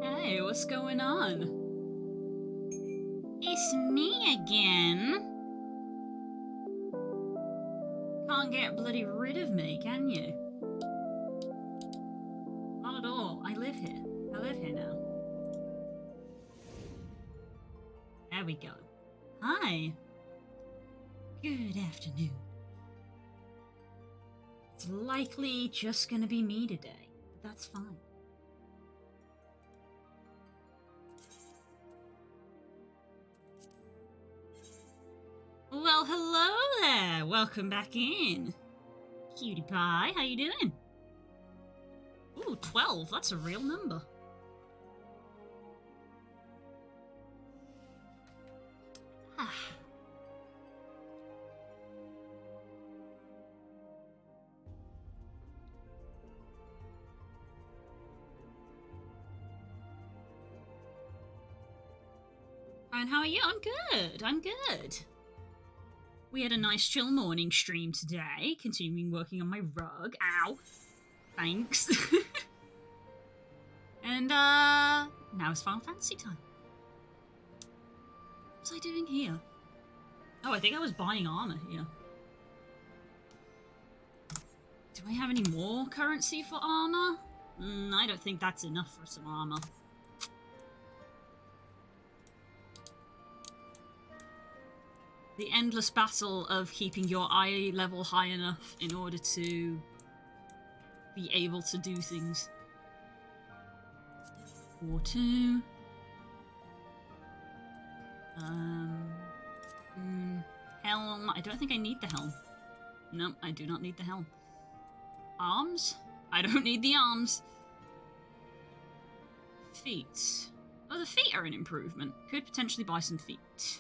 Hey, what's going on? It's me again. Can't get bloody rid of me, can you? Not at all. I live here. I live here now. There we go. Hi. Good afternoon. It's likely just gonna be me today, but that's fine. Well, hello there. Welcome back in. Cutie pie, how you doing? Ooh, 12. That's a real number. Ah. And how are you? I'm good. I'm good. We had a nice chill morning stream today, continuing working on my rug. Ow. Thanks. And, now it's Final Fantasy time. What was I doing here? Oh, I think I was buying armor here. Do I have any more currency for armor? I don't think that's enough for some armor. The endless battle of keeping your eye level high enough in order to be able to do things. 4-2. Helm. I don't think I need the helm. No, I do not need the helm. Arms? I don't need the arms. Feet. Oh, the feet are an improvement. Could potentially buy some feet.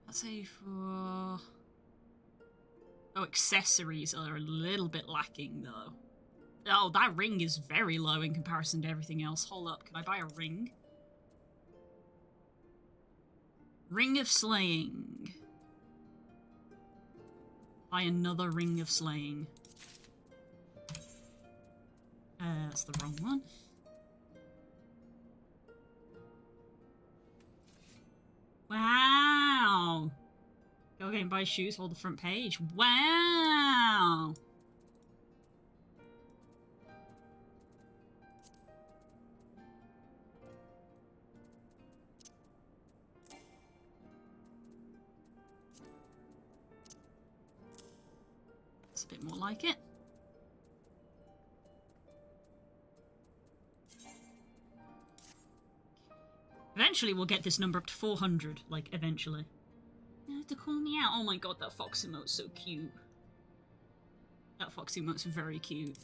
I'd say for... Oh, accessories are a little bit lacking, though. Oh, that ring is very low in comparison to everything else. Hold up, can I buy a ring? Ring of Slaying. Buy another Ring of Slaying. That's the wrong one. Wow! Go again, buy shoes, hold the front page. Wow! It's a bit more like it. Eventually we'll get this number up to 400, like, eventually. You have to call me out. Oh my god, that fox emote's so cute. That fox emote's very cute.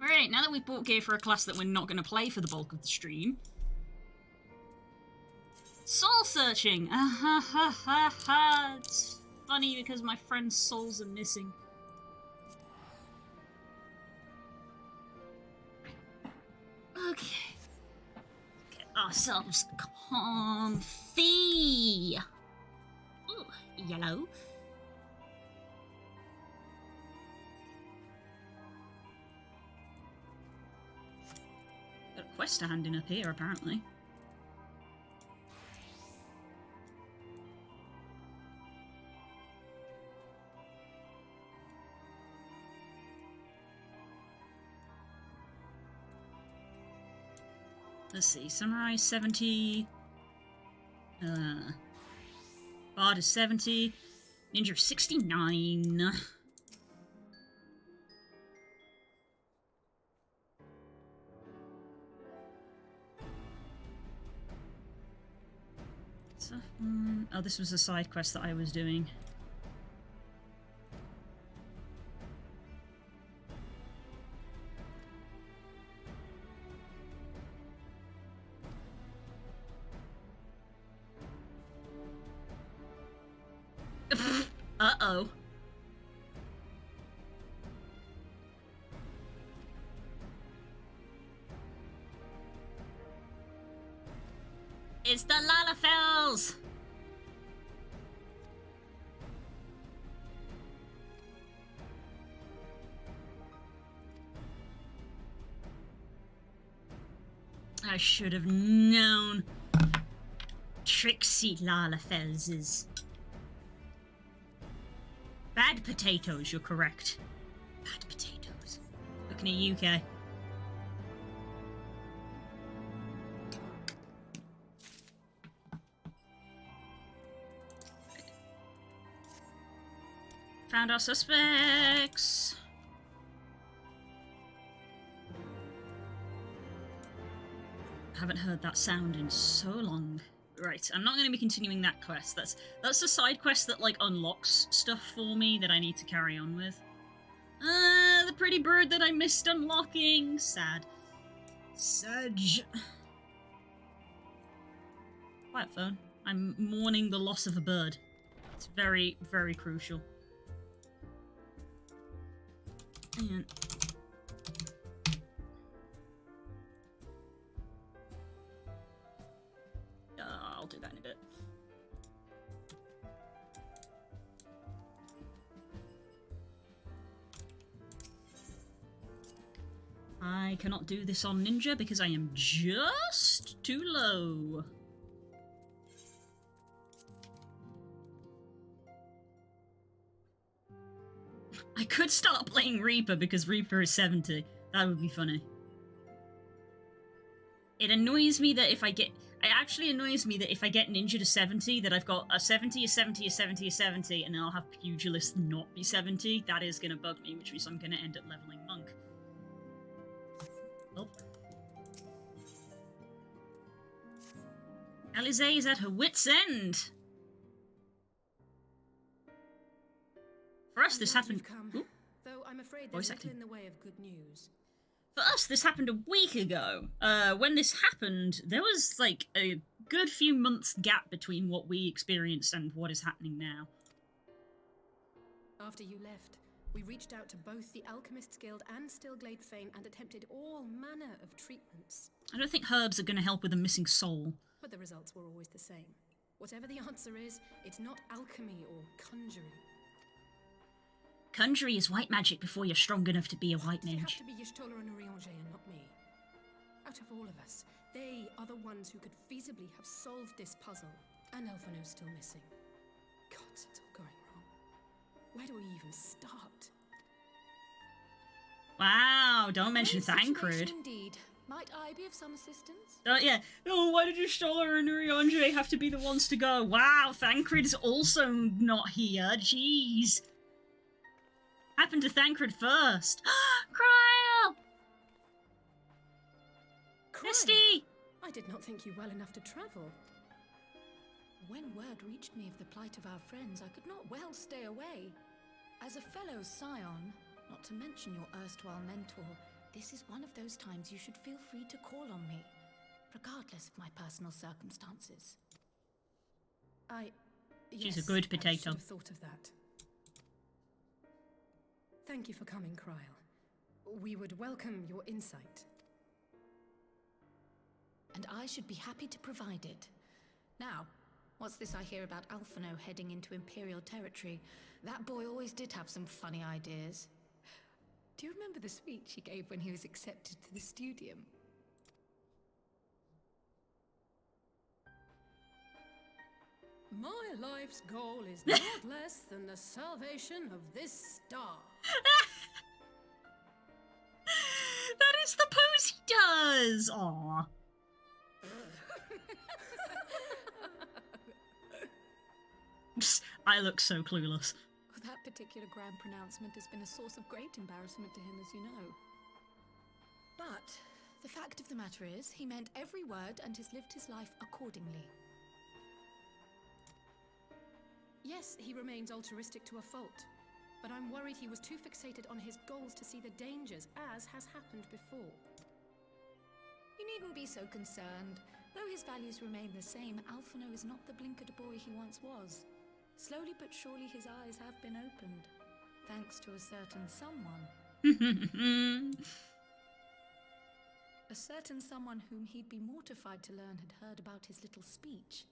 Alright, now that we've bought gear for a class that we're not going to play for the bulk of the stream. Soul searching! Ha ha ha ha! It's funny because my friend's souls are missing. Okay. Ourselves comfy. Ooh, yellow. Got a quest to hand in up here, apparently. Let's see, Samurai 70, Bard is 70, Ninja 69. So, oh, this was a side quest that I was doing. Uh-oh. It's the Lalafels! I should have known. Tricksy Lalafelses. Bad potatoes, you're correct. Bad potatoes. Looking at you, UK. Found our suspects. Haven't heard that sound in so long. Right, I'm not going to be continuing that quest. That's a side quest that, like, unlocks stuff for me that I need to carry on with. The pretty bird that I missed unlocking. Sad. Sedge. Quiet phone. I'm mourning the loss of a bird. It's very, very crucial. And I'll do that in a bit. I cannot do this on Ninja because I am just too low. I could start playing Reaper because Reaper is 70. That would be funny. It annoys me that if I get... It actually annoys me that if I get Ninja to 70, that I've got a 70, a 70, a 70, a 70, and then I'll have Pugilist not be 70. That is going to bug me, which means I'm going to end up leveling Monk. Oh. Alizé is at her wit's end. For us, this happened... Though I'm afraid there's little in the way of good news. For us, this happened a week ago. When this happened, there was, like, a good few months gap between what we experienced and what is happening now. After you left, we reached out to both the Alchemists Guild and Stillglade Fane and attempted all manner of treatments. I don't think herbs are going to help with a missing soul. But the results were always the same. Whatever the answer is, it's not alchemy or conjuring. Conjuring is white magic before you're strong enough to be a white mage. It have to be Y'shtola and Urianger and not me. Out of all of us, they are the ones who could feasibly have solved this puzzle. And Elfano's still missing. Gods, it's all going wrong. Where do we even start? Wow, don't mention Thancred. Indeed. Might I be of some assistance? Yeah. Oh, why did Y'shtola and Urianger have to be the ones to go? Wow, Thancred is also not here. Jeez. Happened to Thancred first. Cryle! Misty! I did not think you well enough to travel. When word reached me of the plight of our friends, I could not well stay away. As a fellow scion, not to mention your erstwhile mentor, this is one of those times you should feel free to call on me, regardless of my personal circumstances. She's a good potato. I should have thought of that. Thank you for coming, Cryle. We would welcome your insight. And I should be happy to provide it. Now, what's this I hear about Alphano heading into Imperial territory? That boy always did have some funny ideas. Do you remember the speech he gave when he was accepted to the Studium? My life's goal is not less than the salvation of this star. That is the pose he does! Aww. I look so clueless. That particular grand pronouncement has been a source of great embarrassment to him, as you know. But the fact of the matter is, he meant every word and has lived his life accordingly. Yes, he remains altruistic to a fault, but I'm worried he was too fixated on his goals to see the dangers, as has happened before. You needn't be so concerned. Though his values remain the same, Alphano is not the blinkered boy he once was. Slowly but surely his eyes have been opened, thanks to a certain someone. A certain someone whom he'd be mortified to learn had heard about his little speech.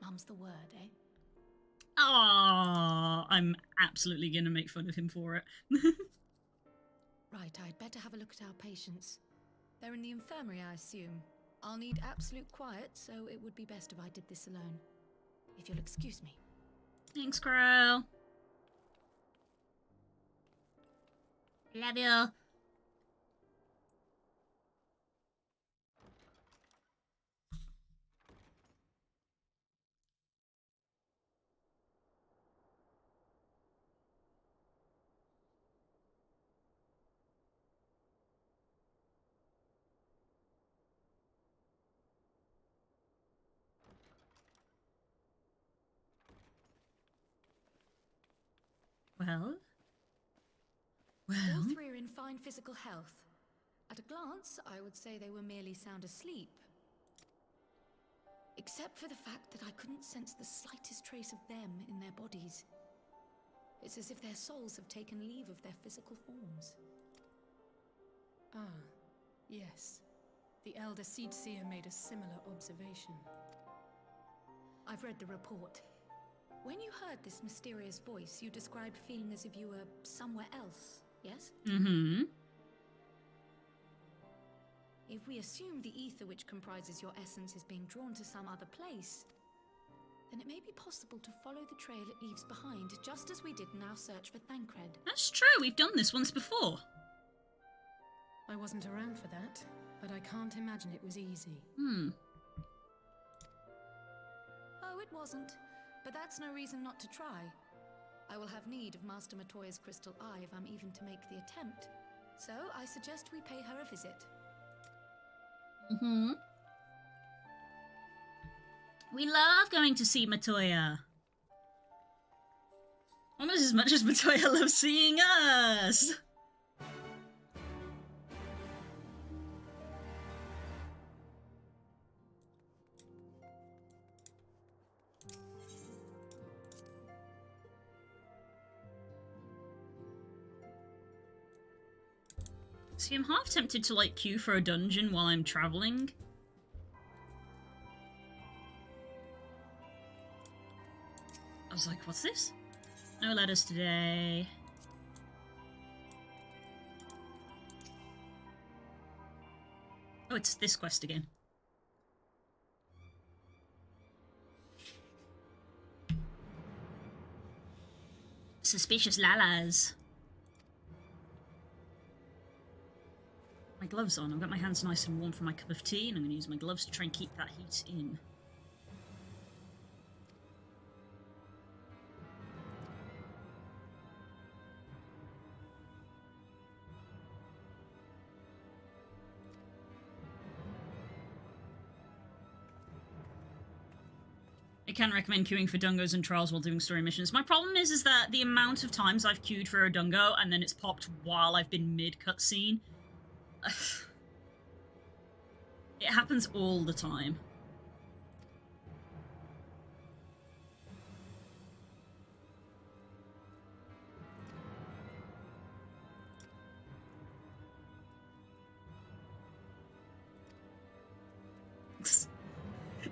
Mum's the word, eh? Oh, I'm absolutely going to make fun of him for it. Right, I'd better have a look at our patients. They're in the infirmary, I assume. I'll need absolute quiet, so it would be best if I did this alone. If you'll excuse me. Thanks, Crow. Love you. Well? All three are in fine physical health. At a glance, I would say they were merely sound asleep. Except for the fact that I couldn't sense the slightest trace of them in their bodies. It's as if their souls have taken leave of their physical forms. Ah, yes. The Elder Seedseer made a similar observation. I've read the report. When you heard this mysterious voice, you described feeling as if you were somewhere else, yes? Mm-hmm. If we assume the ether which comprises your essence is being drawn to some other place, then it may be possible to follow the trail it leaves behind, just as we did in our search for Thancred. That's true, we've done this once before. I wasn't around for that, but I can't imagine it was easy. Oh, it wasn't. But that's no reason not to try. I will have need of Master Matoya's crystal eye if I'm even to make the attempt. So I suggest we pay her a visit. Mm-hmm. We love going to see Matoya. Almost as much as Matoya loves seeing us. See, I'm half tempted to, like, queue for a dungeon while I'm traveling. I was like, what's this? No letters today. Oh, it's this quest again. Suspicious Lalas. My gloves on. I've got my hands nice and warm for my cup of tea, and I'm going to use my gloves to try and keep that heat in. I can recommend queuing for dungos and trials while doing story missions. My problem is that the amount of times I've queued for a dungo and then it's popped while I've been mid-cutscene. It happens all the time.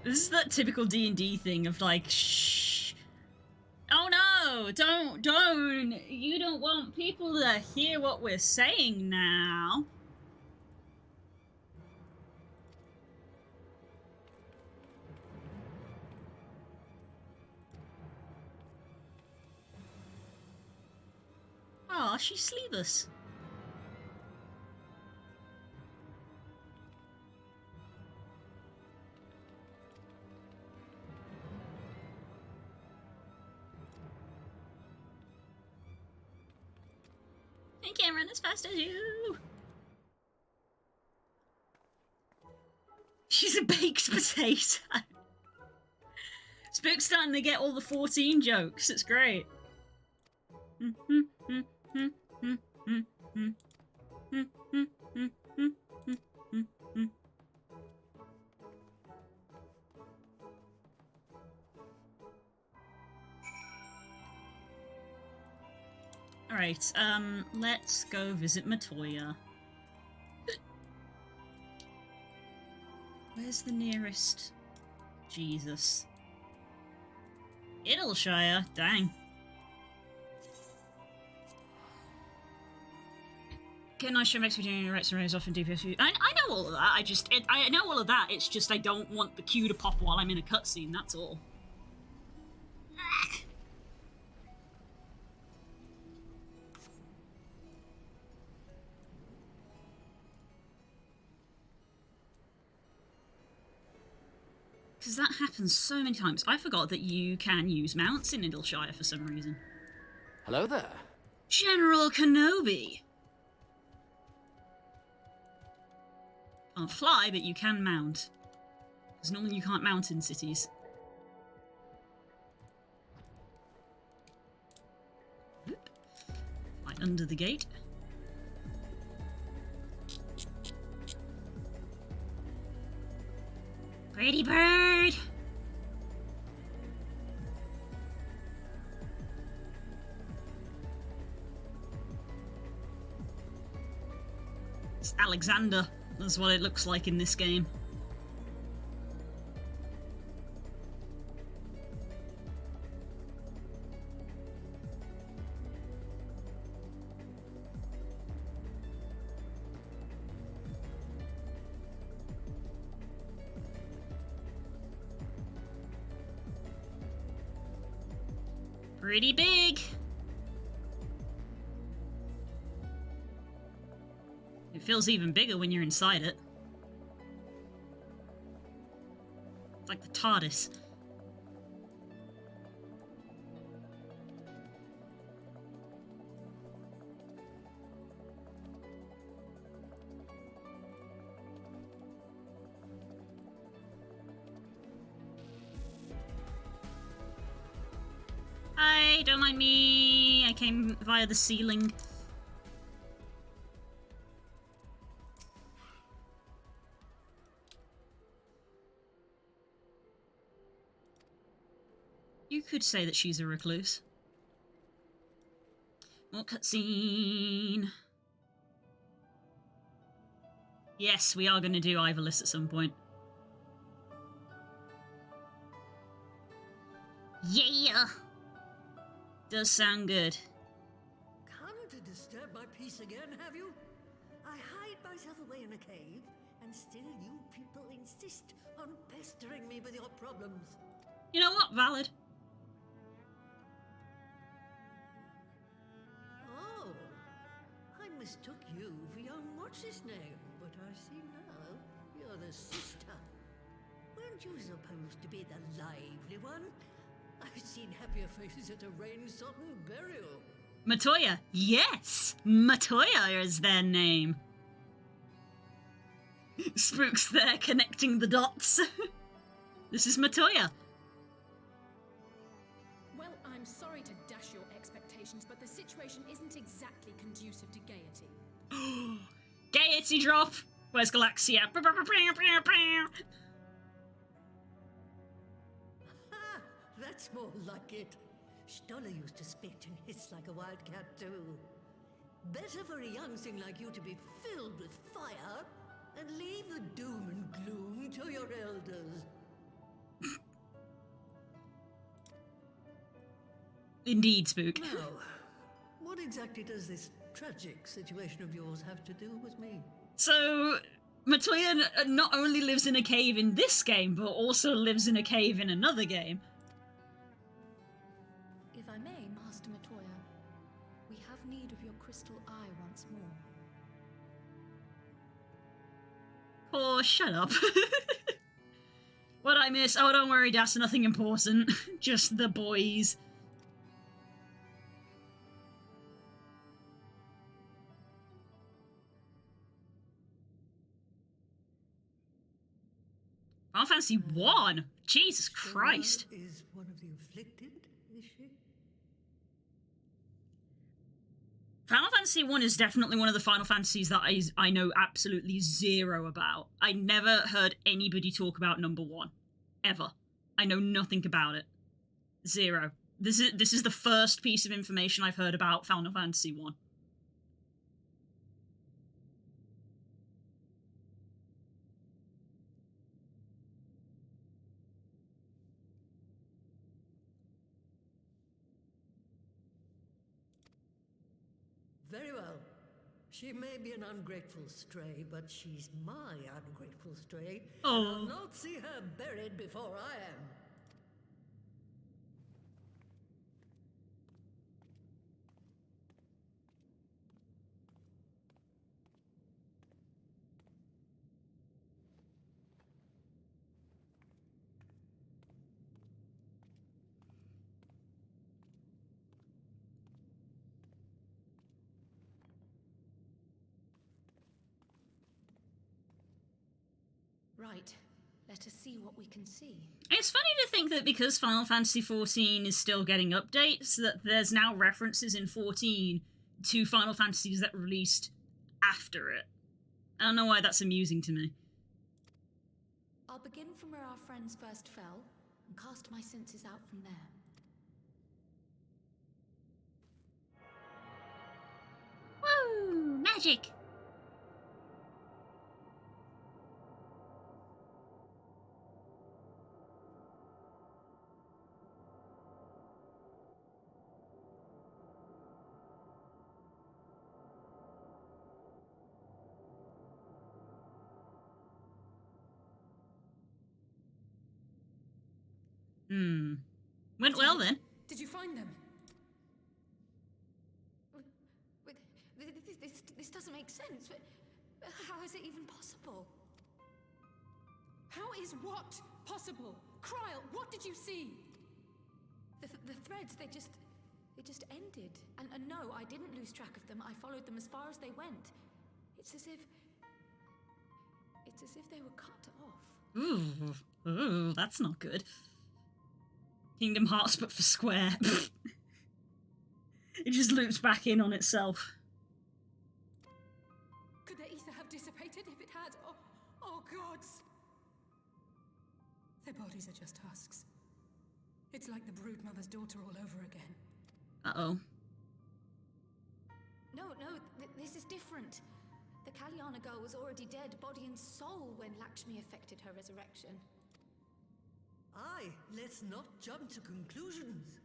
This is that typical D&D thing of like, shh. Oh no, don't. You don't want people to hear what we're saying now. Aw, she's sleeveless. I can't run as fast as you. She's a baked potato. Spook's starting to get all the 14 jokes. It's great. Alright, let's go visit Matoya. Where's the nearest... Jesus. Idleshire? Dang. Get a nice show makes me doing Rex and Rose off in DPS. I know all of that, I know all of that, it's just I don't want the queue to pop while I'm in a cutscene, that's all. Because that happens so many times. I forgot that you can use mounts in Idleshire for some reason. Hello there. General Kenobi! Can't fly, but you can mount. Because normally you can't mount in cities. Right under the gate. Pretty bird! It's Alexander. That's what it looks like in this game. Pretty big. It feels even bigger when you're inside it. It's like the TARDIS. Hi, don't mind me. I came via the ceiling. You could say that she's a recluse. More cutscene. Yes, we are going to do Ivolus at some point. Yeah! Does sound good. Come to disturb my peace again, have you? I hide myself away in a cave, and still you people insist on pestering me with your problems. You know what? Valid. Oh, I mistook you for young what's-his-name, but I see now you're the sister. Weren't you supposed to be the lively one? I've seen happier faces at a rain-sodden burial. Matoya. Yes! Matoya is their name. Spook's there connecting the dots. This is Matoya. Well, I'm sorry to dash your expectations, but the situation isn't exactly conducive to gaiety. Gaiety drop. Where's Galaxia? That's more like it. Stoller used to spit and hiss like a wildcat too. Better for a young thing like you to be filled with fire and leave the doom and gloom to your elders. Indeed, Spook. Now, what exactly does this tragic situation of yours have to do with me? So, Matoya not only lives in a cave in this game, but also lives in a cave in another game. If I may, Master Matoya, we have need of your crystal eye once more. Oh, shut up. What'd I miss? Oh, don't worry, that's nothing important. Just the boys. Final Fantasy 1? Jesus Christ. Stoller is one of the afflicted, is she? Final Fantasy 1 is definitely one of the Final Fantasies that I know absolutely zero about. I never heard anybody talk about number 1. Ever. I know nothing about it. Zero. This is the first piece of information I've heard about Final Fantasy 1. She may be an ungrateful stray, but she's my ungrateful stray. Oh. And I'll not see her buried before I am. Right. Let us see what we can see. It's funny to think that because Final Fantasy XIV is still getting updates, that there's now references in 14 to Final Fantasies that were released after it. I don't know why that's amusing to me. I'll begin from where our friends first fell, and cast my senses out from there. Woo! Magic! Went well then. Did you find them? This doesn't make sense. How is it even possible? How is what possible? Kryl, what did you see? The threads, they just ended. And no, I didn't lose track of them. I followed them as far as they went. It's as if they were cut off. Ooh, that's not good. Kingdom Hearts, but for Square. It just loops back in on itself. Could the ether have dissipated if it had? Oh gods! Their bodies are just husks. It's like the Broodmother's daughter all over again. Uh-oh. No, this is different. The Kalyana girl was already dead, body and soul, when Lakshmi effected her resurrection. Aye, let's not jump to conclusions.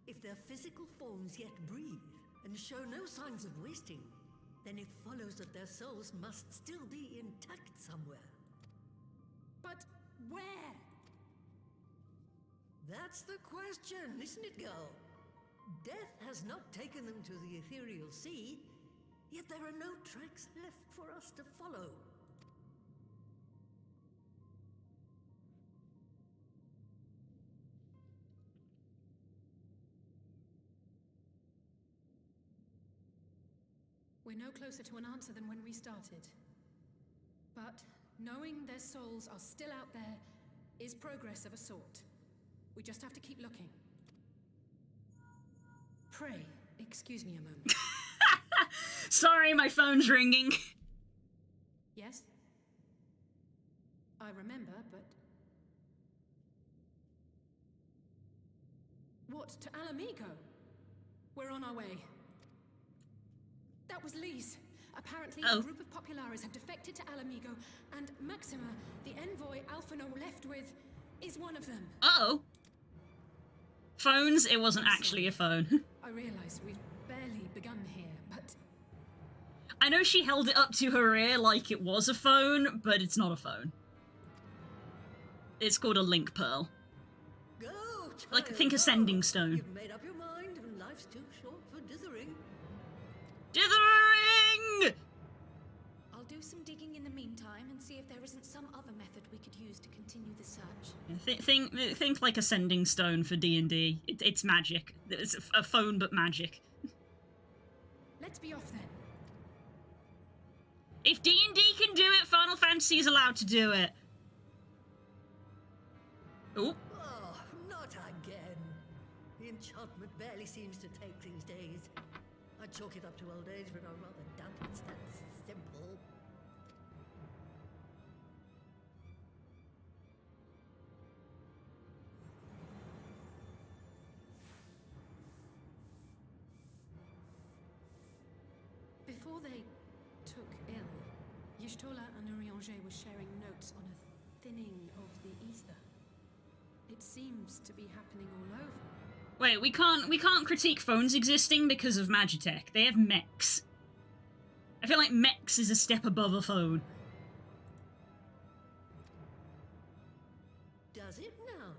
If their physical forms yet breathe and show no signs of wasting, then it follows that their souls must still be intact somewhere. But where? That's the question, isn't it, girl? Death has not taken them to the ethereal sea, yet there are no tracks left for us to follow. We're no closer to an answer than when we started. But knowing their souls are still out there is progress of a sort. We just have to keep looking. Pray, excuse me a moment. Sorry, my phone's ringing. Yes? I remember, but... What, to Alamigo? We're on our way. That was Lee's. Apparently, a group of Populares have defected to Alamigo, and Maxima, the envoy Alphino left with, is one of them. Uh-oh. Phones? It wasn't actually a phone. I realize we've barely begun here, but... I know she held it up to her ear like it was a phone, but it's not a phone. It's called a link pearl. Go, Like, think a sending stone. You've made up your mind, and life's too short for dithering. Dithering! I'll do some digging in the meantime and see if there isn't some other method we could use to continue the search. Think like a sending stone for D&D. It's magic. It's a phone, but magic. Let's be off then. If D&D can do it, Final Fantasy is allowed to do it. Oh. Oh, not again. The enchantment barely seems to take these days. I chalk it up to old age, but I'd rather doubt it's that simple. Before they took ill, Y'shtola and Urianger were sharing notes on a thinning of the ether. It seems to be happening all over. Wait, we can't critique phones existing because of Magitech. They have mechs. I feel like mechs is a step above a phone. Does it now?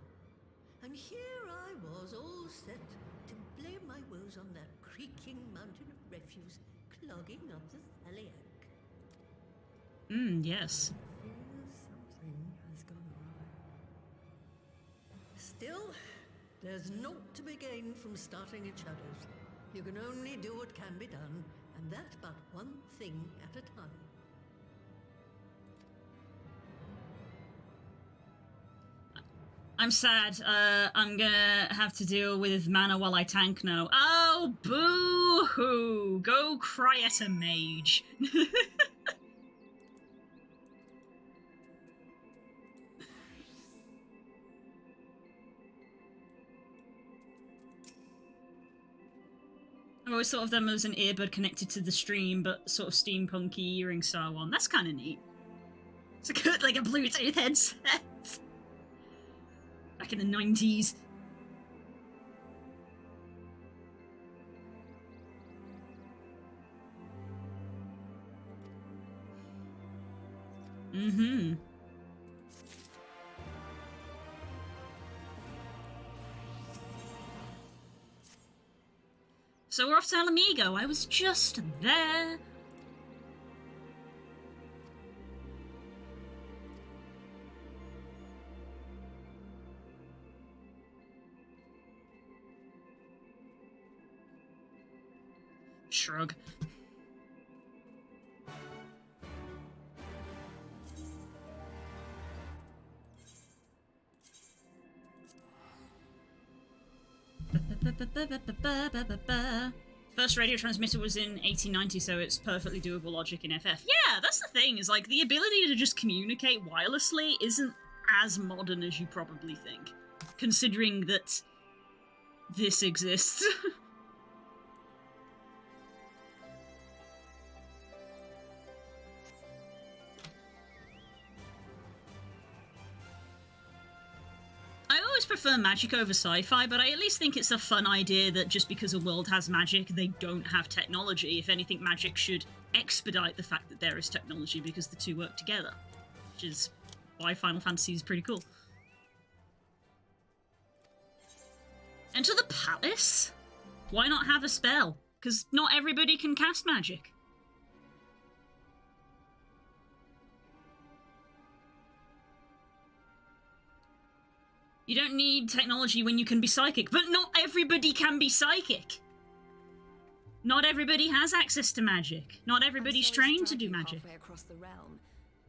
And here I was, all set to blame my woes on that creaking mountain of refuse clogging up the Thaliac. Yes. Fear something has gone awry. Still, there's naught to be gained from starting in shadows. You can only do what can be done, and that but one thing at a time. I'm sad. I'm gonna have to deal with mana while I tank now. Oh, boo-hoo! Go cry at a mage. I always thought of them as an earbud connected to the stream, but sort of steampunky earring style one. That's kind of neat. It's a good, like a Bluetooth headset. Back in the 90s. Mm-hmm. So we're off to Alamigo. I was just there. Shrug. First radio transmitter was in 1890, so it's perfectly doable logic in FF. Yeah, that's the thing, is like the ability to just communicate wirelessly isn't as modern as you probably think, considering that this exists. I always prefer magic over sci-fi, but I at least think it's a fun idea that just because a world has magic, they don't have technology. If anything, magic should expedite the fact that there is technology because the two work together, which is why Final Fantasy is pretty cool. Enter the palace? Why not have a spell? Because not everybody can cast magic. You don't need technology when you can be psychic, but not everybody can be psychic. Not everybody has access to magic. Not everybody's trained to do magic. Halfway across the realm,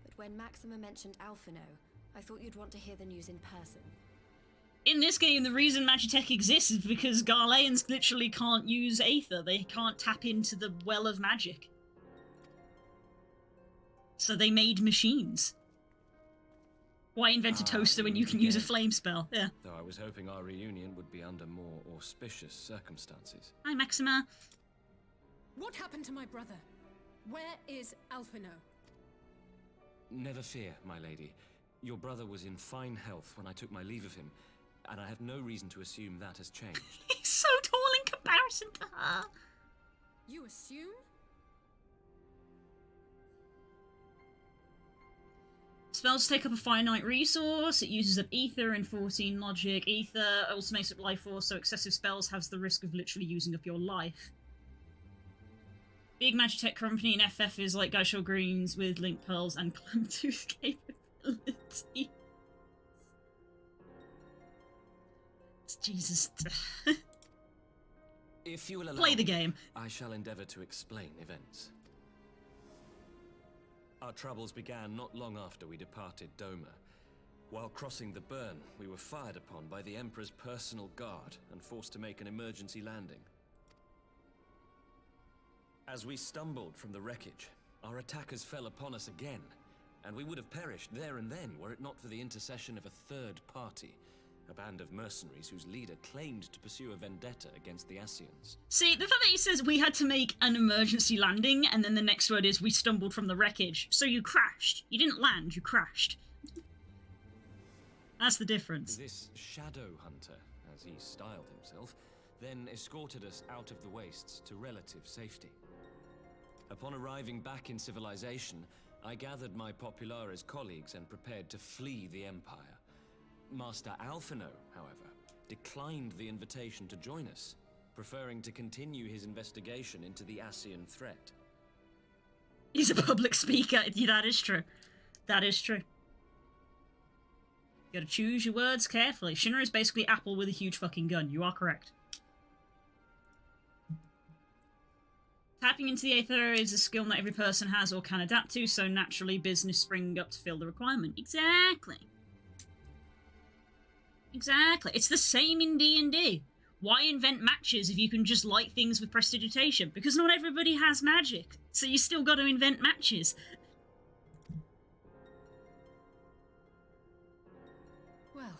but when Maxima mentioned Alphino, I thought you'd want to hear the news in person. In this game, the reason Magitech exists is because Garleans literally can't use Aether. They can't tap into the well of magic. So they made machines. Why invent a toaster when you can use a flame spell? Yeah. Though I was hoping our reunion would be under more auspicious circumstances. Hi, Maxima. What happened to my brother? Where is Alphino? Never fear, my lady. Your brother was in fine health when I took my leave of him, and I have no reason to assume that has changed. He's so tall in comparison to her. You assume? Spells take up a finite resource. It uses up Ether and 14 logic. Ether also makes up life force, so excessive spells has the risk of literally using up your life. Big Magitech company in FF is like Gaisho Greens with Link Pearls and Clamtooth capability. Jesus. If you will allow Play the game. I shall endeavour to explain events. Our troubles began not long after we departed Doma. While crossing the burn, we were fired upon by the Emperor's personal guard and forced to make an emergency landing. As we stumbled from the wreckage, our attackers fell upon us again, and we would have perished there and then were it not for the intercession of a third party, a band of mercenaries whose leader claimed to pursue a vendetta against the Ascians. See, the fact that he says we had to make an emergency landing, and then the next word is we stumbled from the wreckage. So you crashed. You didn't land, you crashed. That's the difference. This shadow hunter, as he styled himself, then escorted us out of the wastes to relative safety. Upon arriving back in civilization, I gathered my Populares colleagues and prepared to flee the Empire. Master Alphino, however, declined the invitation to join us, preferring to continue his investigation into the Ascian threat. He's a public speaker. Yeah, that is true. That is true. You gotta choose your words carefully. Shinra is basically Apple with a huge fucking gun. You are correct. Tapping into the Aether is a skill not every person has or can adapt to, so naturally business spring up to fill the requirement. Exactly. Exactly. It's the same in D&D. Why invent matches if you can just light things with prestidigitation? Because not everybody has magic, so you still gotta invent matches. Well,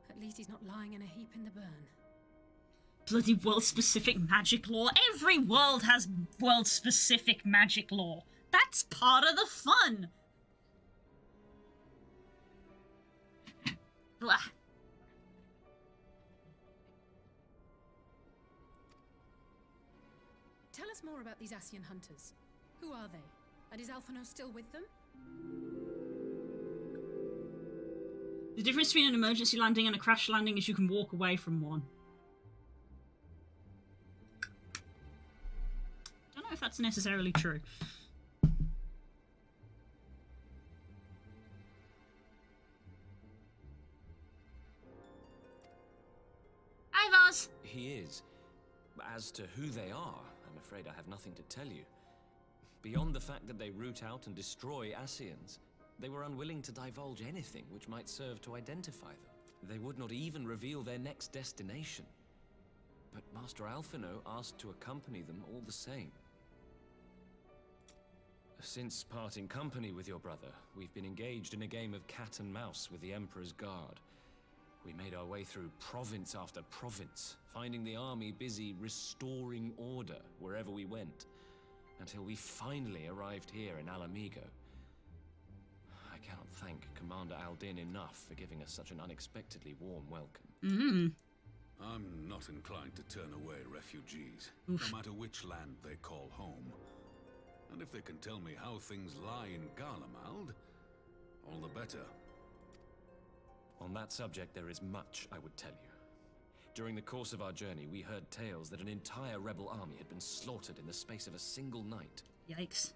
at least he's not lying in a heap in the burn. Bloody world-specific magic lore. Every world has world-specific magic lore. That's part of the fun. Blah. Tell us more about these Ascian hunters. Who are they? And is Alphino still with them? The difference between an emergency landing and a crash landing is you can walk away from one. Don't know if that's necessarily true. Hi, Voz! He is. As to who they are, I'm afraid I have nothing to tell you. Beyond the fact that they root out and destroy Ascians, they were unwilling to divulge anything which might serve to identify them. They would not even reveal their next destination. But Master Alphino asked to accompany them all the same. Since parting company with your brother, we've been engaged in a game of cat and mouse with the Emperor's Guard. We made our way through province after province, finding the army busy restoring order wherever we went, until we finally arrived here in Alamigo. I cannot thank Commander Aldin enough for giving us such an unexpectedly warm welcome. I'm not inclined to turn away refugees, no matter which land they call home. And if they can tell me how things lie in Garlemald, all the better. On that subject, there is much I would tell you. During the course of our journey, we heard tales that an entire rebel army had been slaughtered in the space of a single night. Yikes.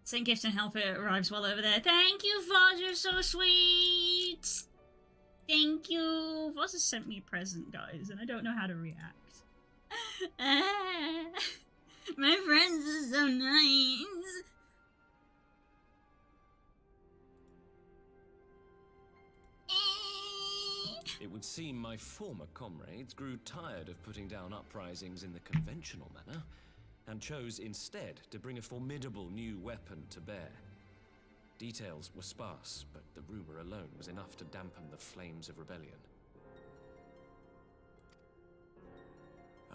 Saint Gift and Helper arrives well over there. Thank you, Voz, you're so sweet! Thank you! Voz has sent me a present, guys, and I don't know how to react. My friends are so nice! It would seem my former comrades grew tired of putting down uprisings in the conventional manner, and chose instead to bring a formidable new weapon to bear. Details were sparse, but the rumor alone was enough to dampen the flames of rebellion.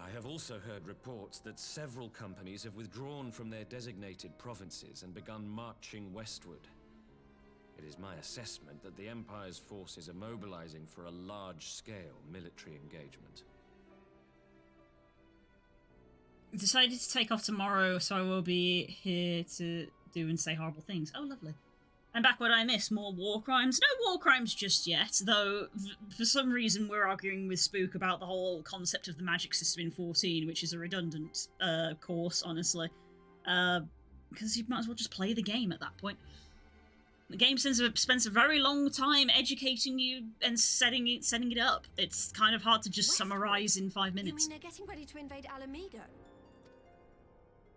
I have also heard reports that several companies have withdrawn from their designated provinces and begun marching westward. It is my assessment that the Empire's forces are mobilizing for a large-scale military engagement. Decided to take off tomorrow, so I will be here to do and say horrible things. Oh, lovely. And back what I missed, more war crimes. No war crimes just yet, though for some reason we're arguing with Spook about the whole concept of the magic system in 14, which is a redundant course, honestly. Because you might as well just play the game at that point. The game spends a very long time educating you and setting it up. It's kind of hard to just summarize in 5 minutes. You mean they're getting ready to invade Alamigo?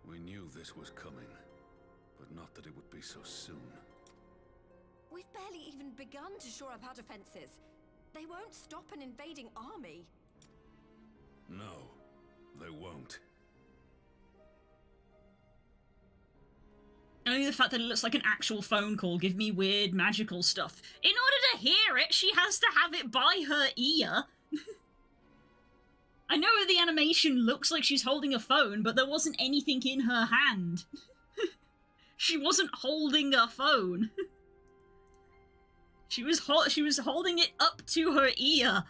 We knew this was coming, but not that it would be so soon. We've barely even begun to shore up our defenses. They won't stop an invading army. No, they won't. Only the fact that it looks like an actual phone call give me weird magical stuff. In order to hear it, she has to have it by her ear. I know the animation looks like she's holding a phone, but there wasn't anything in her hand. She wasn't holding a phone. She was holding it up to her ear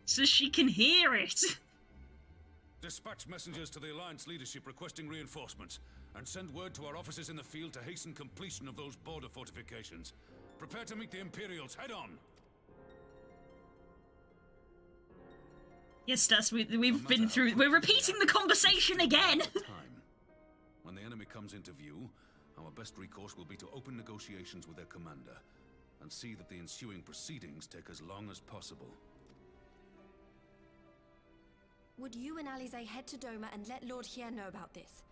so she can hear it. Dispatch messengers to the Alliance leadership requesting reinforcements, and send word to our officers in the field to hasten completion of those border fortifications. Prepare to meet the Imperials head on! Yes, Stas, we've been through... We're repeating the conversation again! Time. When the enemy comes into view, our best recourse will be to open negotiations with their commander, and see that the ensuing proceedings take as long as possible. Would you and Alize head to Doma and let Lord Hier know about this?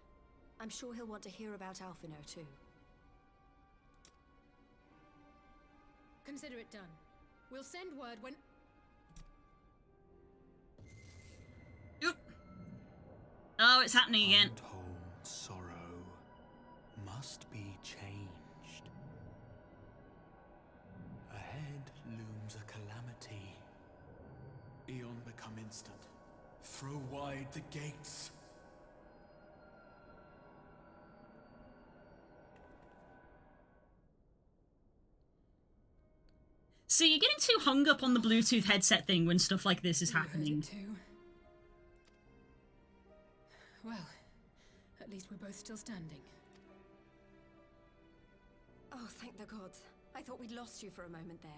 I'm sure he'll want to hear about Alphino too. Consider it done. We'll send word when... Oh, it's happening again. Untold sorrow must be changed. Ahead looms a calamity. Eon become instant. Throw wide the gates. So you're getting too hung up on the Bluetooth headset thing when stuff like this is happening. Too. Well, at least we're both still standing. Oh, thank the gods. I thought we'd lost you for a moment there.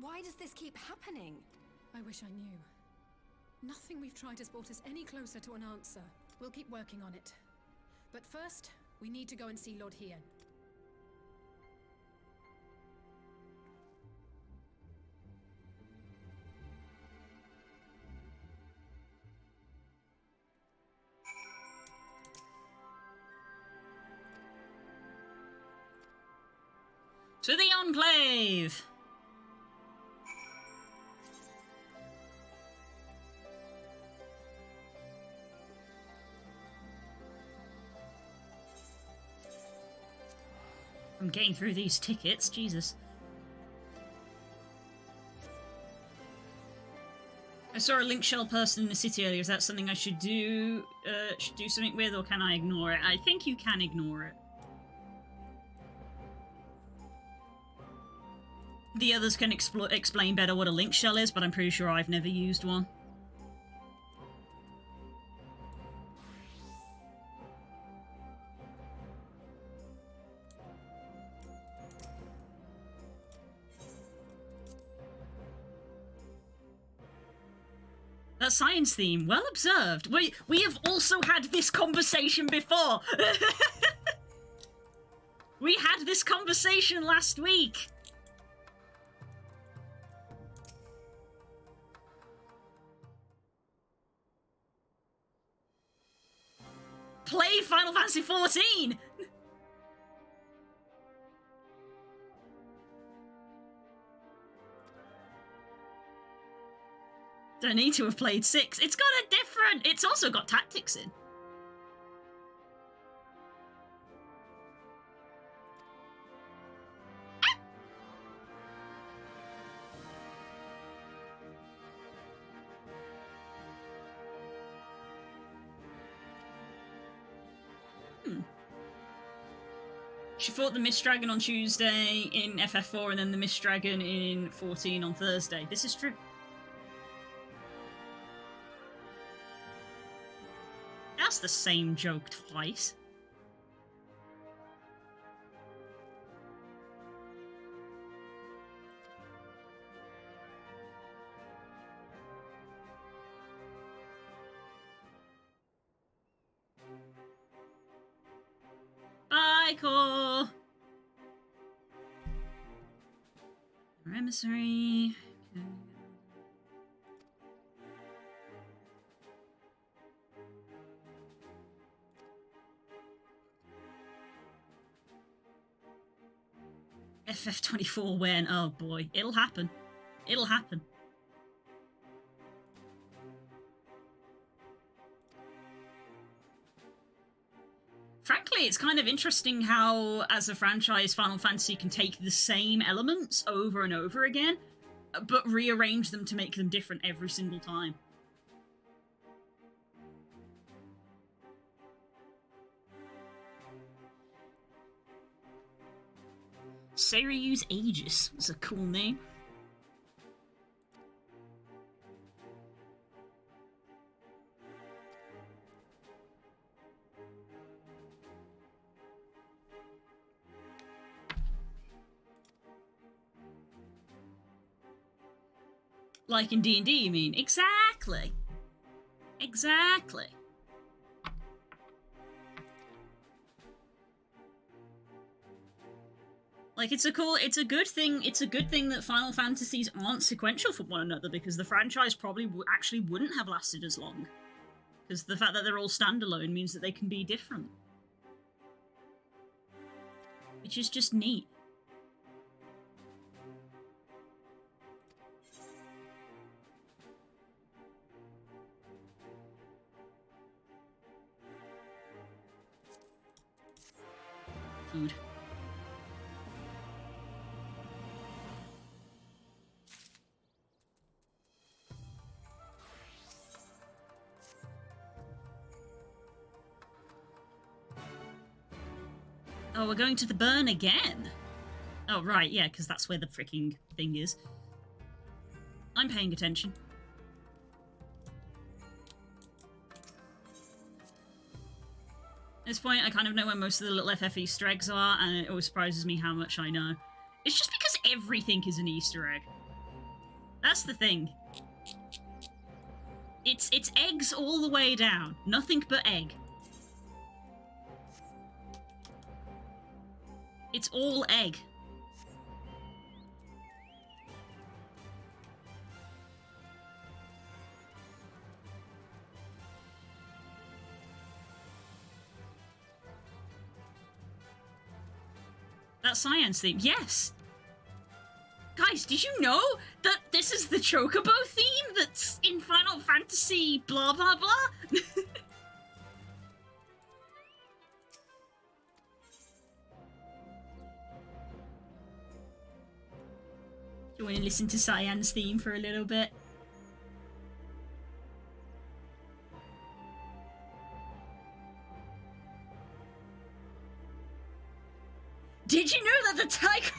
Why does this keep happening? I wish I knew. Nothing we've tried has brought us any closer to an answer. We'll keep working on it. But first, we need to go and see Lord Hien. To the Enclave! I'm getting through these tickets, Jesus. I saw a link shell person in the city earlier. Is that something I should do something with, or can I ignore it? I think you can ignore it. The others can explain better what a link shell is, but I'm pretty sure I've never used one. That science theme, well observed. We have also had this conversation before. We had this conversation last week. Play Final Fantasy XIV! Don't need to have played 6. It's got a different... It's also got tactics in. She fought the Mist Dragon on Tuesday in FF4 and then the Mist Dragon in 14 on Thursday. This is true. That's the same joke twice. Bye, Cole. Our emissary. Okay. FF24 when? Oh boy, it'll happen. It'll happen. Frankly, it's kind of interesting how, as a franchise, Final Fantasy can take the same elements over and over again, but rearrange them to make them different every single time. Seiryu's Aegis is a cool name. Like in D&D, you mean? Exactly. Exactly. Like, it's a good thing that Final Fantasies aren't sequential from one another, because the franchise probably actually wouldn't have lasted as long. Because the fact that they're all standalone means that they can be different. Which is just neat. Food. Oh, we're going to the burn again. Oh, right, yeah, because that's where the freaking thing is. I'm paying attention. At this point, I kind of know where most of the little FF Easter eggs are, and it always surprises me how much I know. It's just because everything is an Easter egg. That's the thing. It's eggs all the way down. Nothing but egg. It's all egg. That science theme, yes! Guys, did you know that this is the Chocobo theme that's in Final Fantasy blah blah blah? Do you want to listen to Cyan's theme for a little bit? Did you know that the tiger...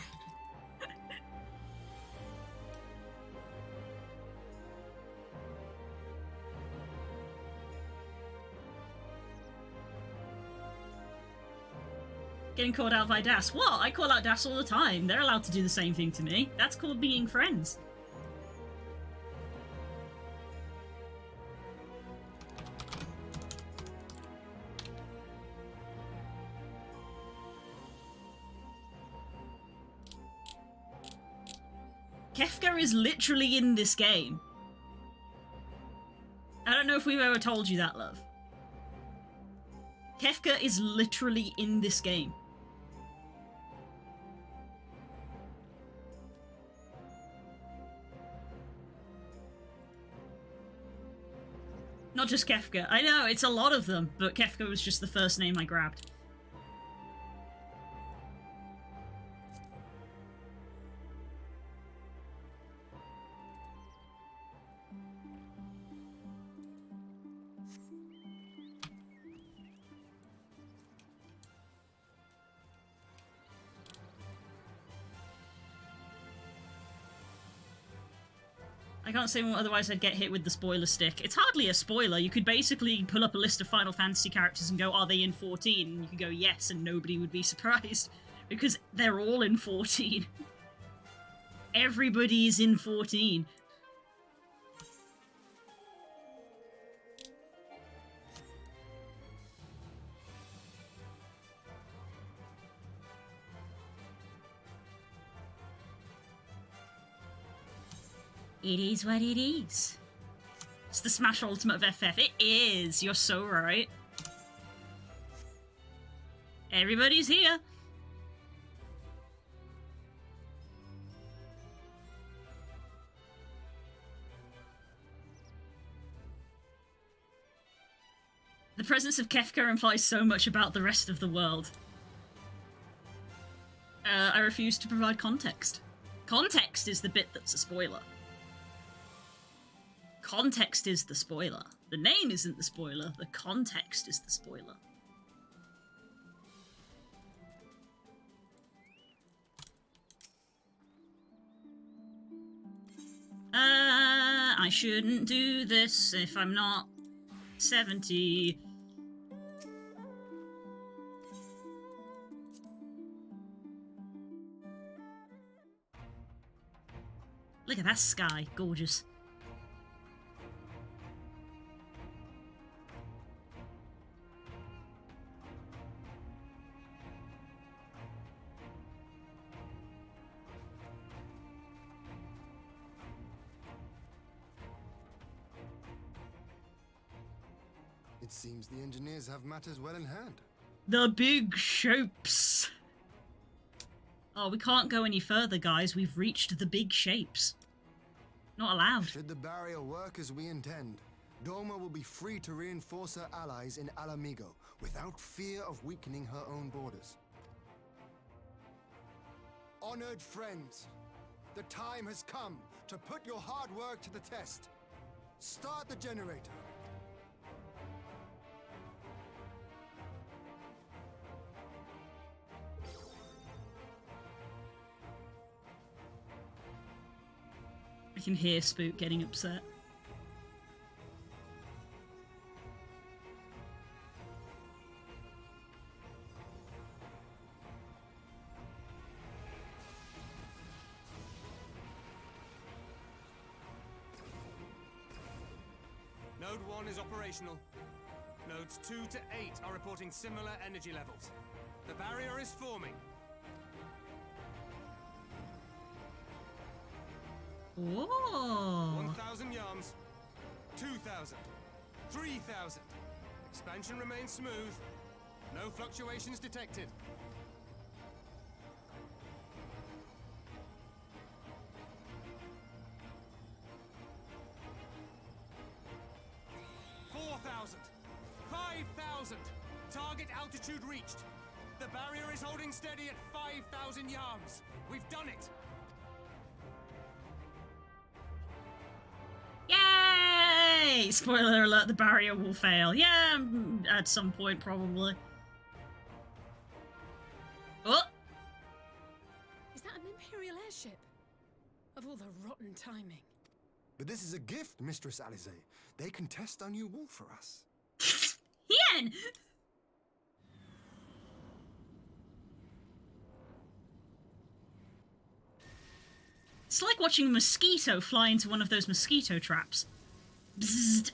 Getting called out by Das. What? I call out Das all the time. They're allowed to do the same thing to me. That's called being friends. Kefka is literally in this game. I don't know if we've ever told you that, love. Kefka is literally in this game. Not just Kefka. I know, it's a lot of them, but Kefka was just the first name I grabbed. I can't say more, otherwise I'd get hit with the spoiler stick. It's hardly a spoiler. You could basically pull up a list of Final Fantasy characters and go, are they in 14? And you could go, yes, and nobody would be surprised. Because they're all in 14. Everybody's in 14. It is what it is. It's the Smash Ultimate of FF. It is. You're so right. Everybody's here. The presence of Kefka implies so much about the rest of the world. I refuse to provide context. Context is the bit that's a spoiler. Context is the spoiler. The name isn't the spoiler, the context is the spoiler. I shouldn't do this if I'm not 70. Look at that sky, gorgeous. seems the engineers have matters well in hand. The big shapes. Oh, we can't go any further, guys. We've reached the big shapes. Not allowed. Should the barrier work as we intend, Doma will be free to reinforce her allies in Alamigo without fear of weakening her own borders. Honored friends, the time has come to put your hard work to the test. Start the generator. I can hear Spook getting upset. Node 1 is operational. Nodes 2 to 8 are reporting similar energy levels. The barrier is forming. Whoa! 1,000 yards. 2,000. 3,000. Expansion remains smooth. No fluctuations detected. 4,000. 5,000. Target altitude reached. The barrier is holding steady at 5,000 yards. We've done it. Yay! Spoiler alert, the barrier will fail. Yeah, at some point, probably. Oh! Is that an Imperial airship? Of all the rotten timing. But this is a gift, Mistress Alize. They can test our new wall for us. Hien! It's like watching a mosquito fly into one of those mosquito traps. Bzzzt.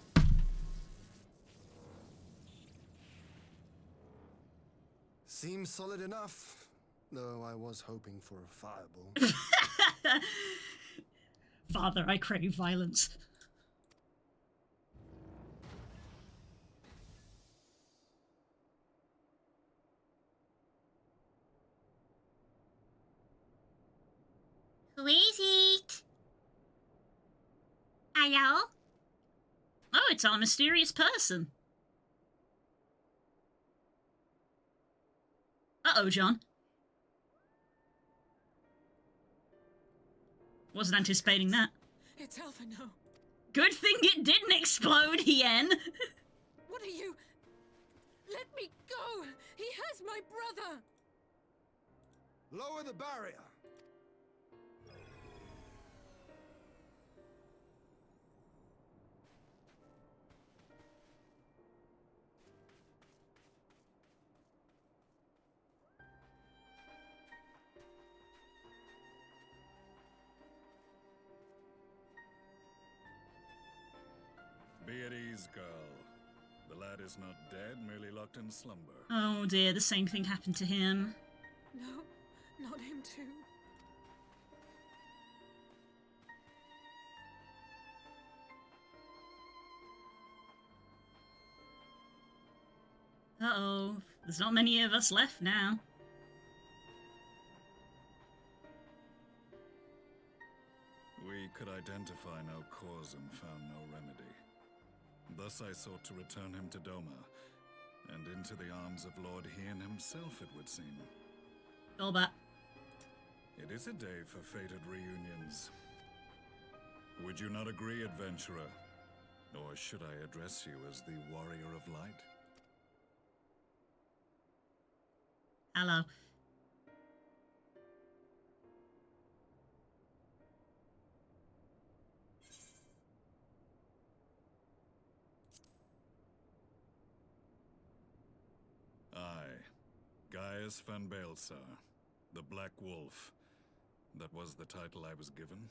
Seems solid enough, though I was hoping for a fireball. Father, I crave violence. Who is it? Hello? Oh, it's our mysterious person. Uh-oh, John. Wasn't anticipating that. It's Alphino. Good thing it didn't explode, Hien. What are you? Let me go! He has my brother! Lower the barrier! Be at ease, girl. The lad is not dead, merely locked in slumber. Oh dear, the same thing happened to him. No, not him too. Uh-oh, there's not many of us left now. We could identify no cause and found no remedy. Thus I sought to return him to Doma, and into the arms of Lord Hien himself, it would seem. All that. It is a day for fated reunions. Would you not agree, adventurer? Or should I address you as the Warrior of Light? Hello. Gaius van Baelsar, the Black Wolf. That was the title I was given.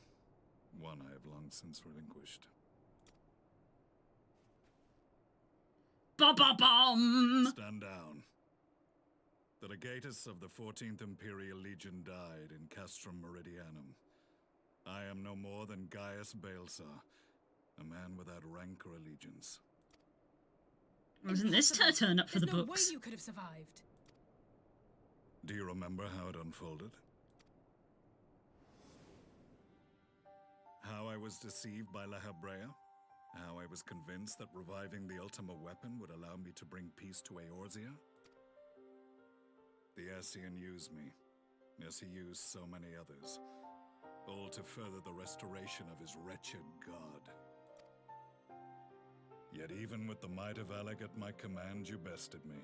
One I have long since relinquished. Ba-ba-bum! Stand down. The legatus of the 14th Imperial Legion died in Castrum Meridianum. I am no more than Gaius Baelsar, a man without rank or allegiance. Wasn't this turn up for the There's no books? way you could have survived. Do you remember how it unfolded? How I was deceived by La Habrea? How I was convinced that reviving the Ultima weapon would allow me to bring peace to Eorzea? The Ascian used me, as he used so many others, all to further the restoration of his wretched god. Yet even with the might of Alec at my command, you bested me.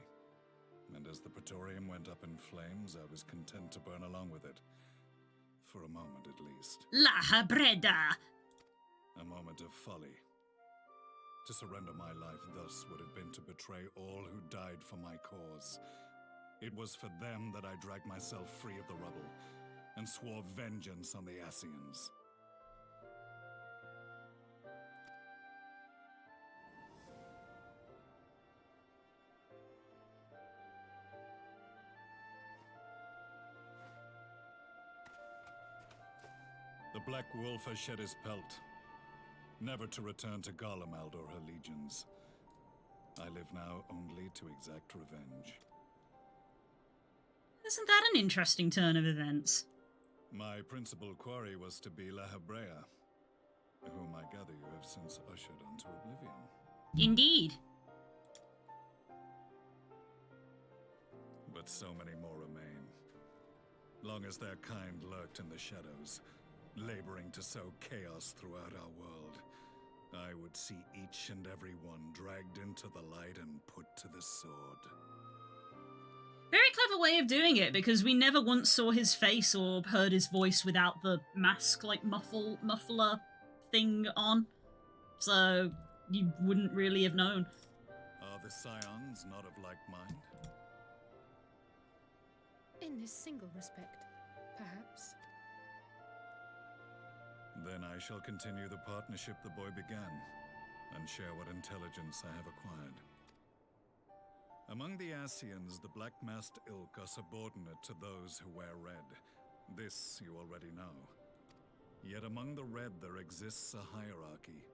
And as the Praetorium went up in flames, I was content to burn along with it. For a moment at least. La Habreda! A moment of folly. To surrender my life thus would have been to betray all who died for my cause. It was for them that I dragged myself free of the rubble, and swore vengeance on the Ascians. The Black Wolf has shed his pelt, never to return to Garlemald or her legions. I live now only to exact revenge. Isn't that an interesting turn of events? My principal quarry was to be La Habrea, whom I gather you have since ushered onto oblivion. Indeed. But so many more remain. Long as their kind lurked in the shadows, laboring to sow chaos throughout our world, I would see each and every one dragged into the light and put to the sword. Very clever way of doing it, because we never once saw his face or heard his voice without the mask, like, muffler thing on. So, you wouldn't really have known. Are the Scions not of like mind? In this single respect, perhaps. Then I shall continue the partnership the boy began, and share what intelligence I have acquired. Among the Ascians, the Black-Masked Ilk are subordinate to those who wear red. This you already know. Yet among the red there exists a hierarchy.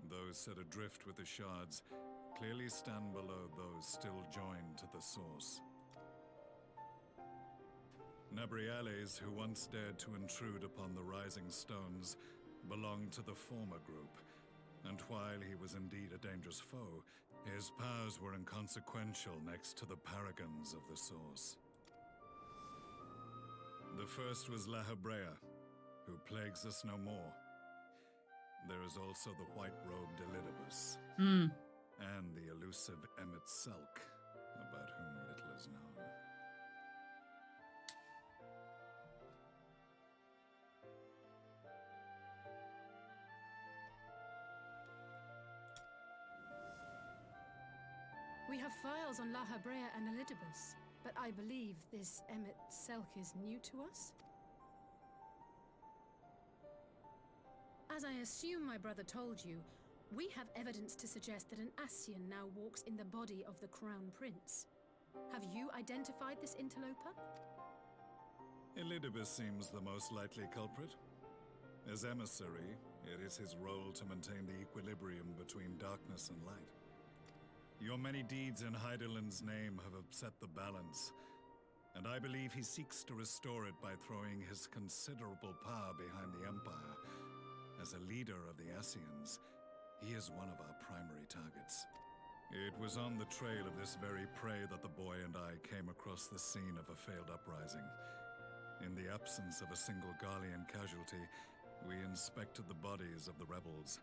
Those set adrift with the shards clearly stand below those still joined to the source. Nabriales, who once dared to intrude upon the Rising Stones, belonged to the former group, and while he was indeed a dangerous foe, his powers were inconsequential next to the paragons of the Source. The first was La Habrea, who plagues us no more. There is also the white-robed Elidibus, and the elusive Emmett Selk, about whom little is known. We have files on La Habrea and Elidibus, but I believe this Emmett Selk is new to us? As I assume my brother told you, we have evidence to suggest that an Ascian now walks in the body of the Crown Prince. Have you identified this interloper? Elidibus seems the most likely culprit. As emissary, it is his role to maintain the equilibrium between darkness and light. Your many deeds in Hydaelyn's name have upset the balance, and I believe he seeks to restore it by throwing his considerable power behind the Empire. As a leader of the Ascians, he is one of our primary targets. It was on the trail of this very prey that the boy and I came across the scene of a failed uprising. In the absence of a single Garlean casualty, we inspected the bodies of the rebels,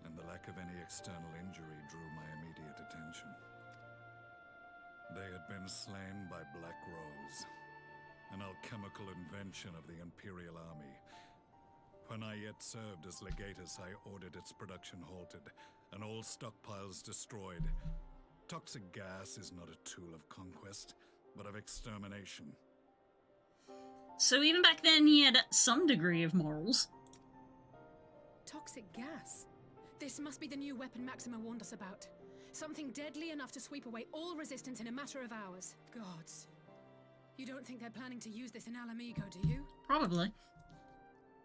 and the lack of any external injury drew my immediate attention. They had been slain by Black Rose, an alchemical invention of the Imperial Army. When I yet served as legatus, I ordered its production halted, and all stockpiles destroyed. Toxic gas is not a tool of conquest, but of extermination. So even back then he had some degree of morals. Toxic gas? This must be the new weapon Maxima warned us about. Something deadly enough to sweep away all resistance in a matter of hours. Gods. You don't think they're planning to use this in Alamigo, do you? Probably.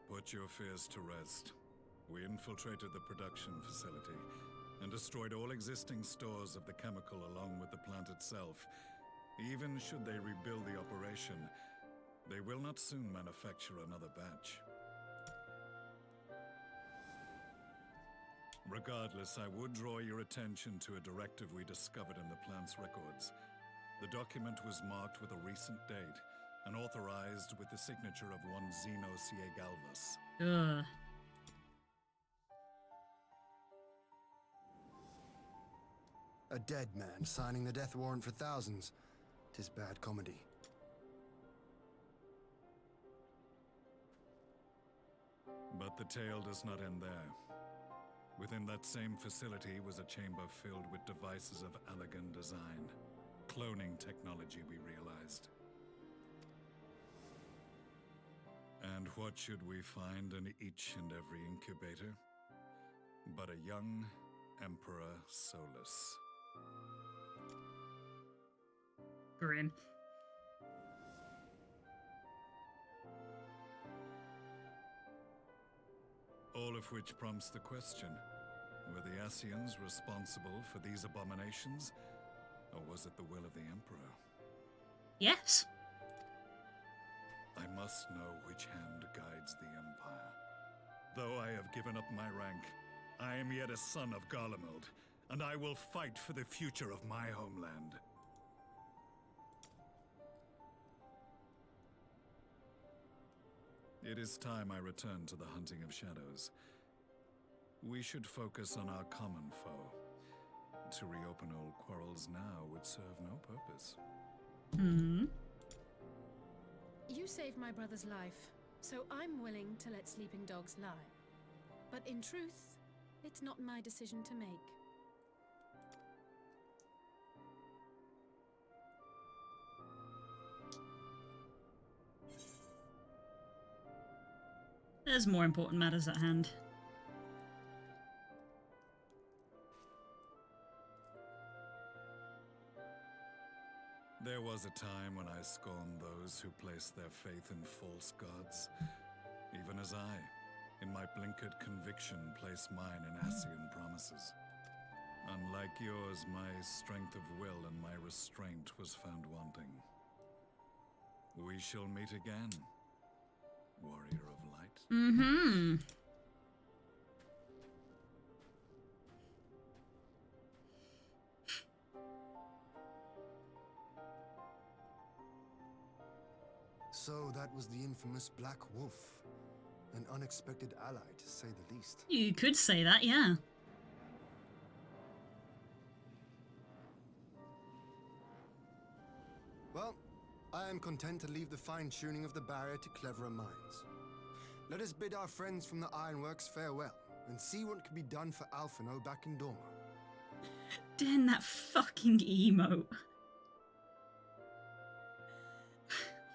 Put your fears to rest. We infiltrated the production facility, and destroyed all existing stores of the chemical along with the plant itself. Even should they rebuild the operation, they will not soon manufacture another batch. Regardless, I would draw your attention to a directive we discovered in the plant's records. The document was marked with a recent date and authorized with the signature of one Zeno Ciegalvas. Ugh. A dead man signing the death warrant for thousands. 'Tis bad comedy. But the tale does not end there. Within that same facility was a chamber filled with devices of elegant design. Cloning technology, we realized. And what should we find in each and every incubator? But a young Emperor Solus. Grim. All of which prompts the question, were the Ascians responsible for these abominations, or was it the will of the Emperor? Yes. I must know which hand guides the Empire. Though I have given up my rank, I am yet a son of Garlemald, and I will fight for the future of my homeland. It is time I return to the hunting of shadows. We should focus on our common foe. To reopen old quarrels now would serve no purpose. Hmm. You saved my brother's life, so I'm willing to let sleeping dogs lie. But in truth, it's not my decision to make. There's more important matters at hand. There was a time when I scorned those who placed their faith in false gods, even as I, in my blinkered conviction, place mine in Ascian promises. Unlike yours, my strength of will and my restraint was found wanting. We shall meet again, warrior of light. Mm-hmm. So that was the infamous Black Wolf. An unexpected ally, to say the least. You could say that, yeah. Well, I am content to leave the fine-tuning of the barrier to cleverer minds. Let us bid our friends from the Ironworks farewell, and see what can be done for Alphino back in Dorma. Dan, that fucking emote.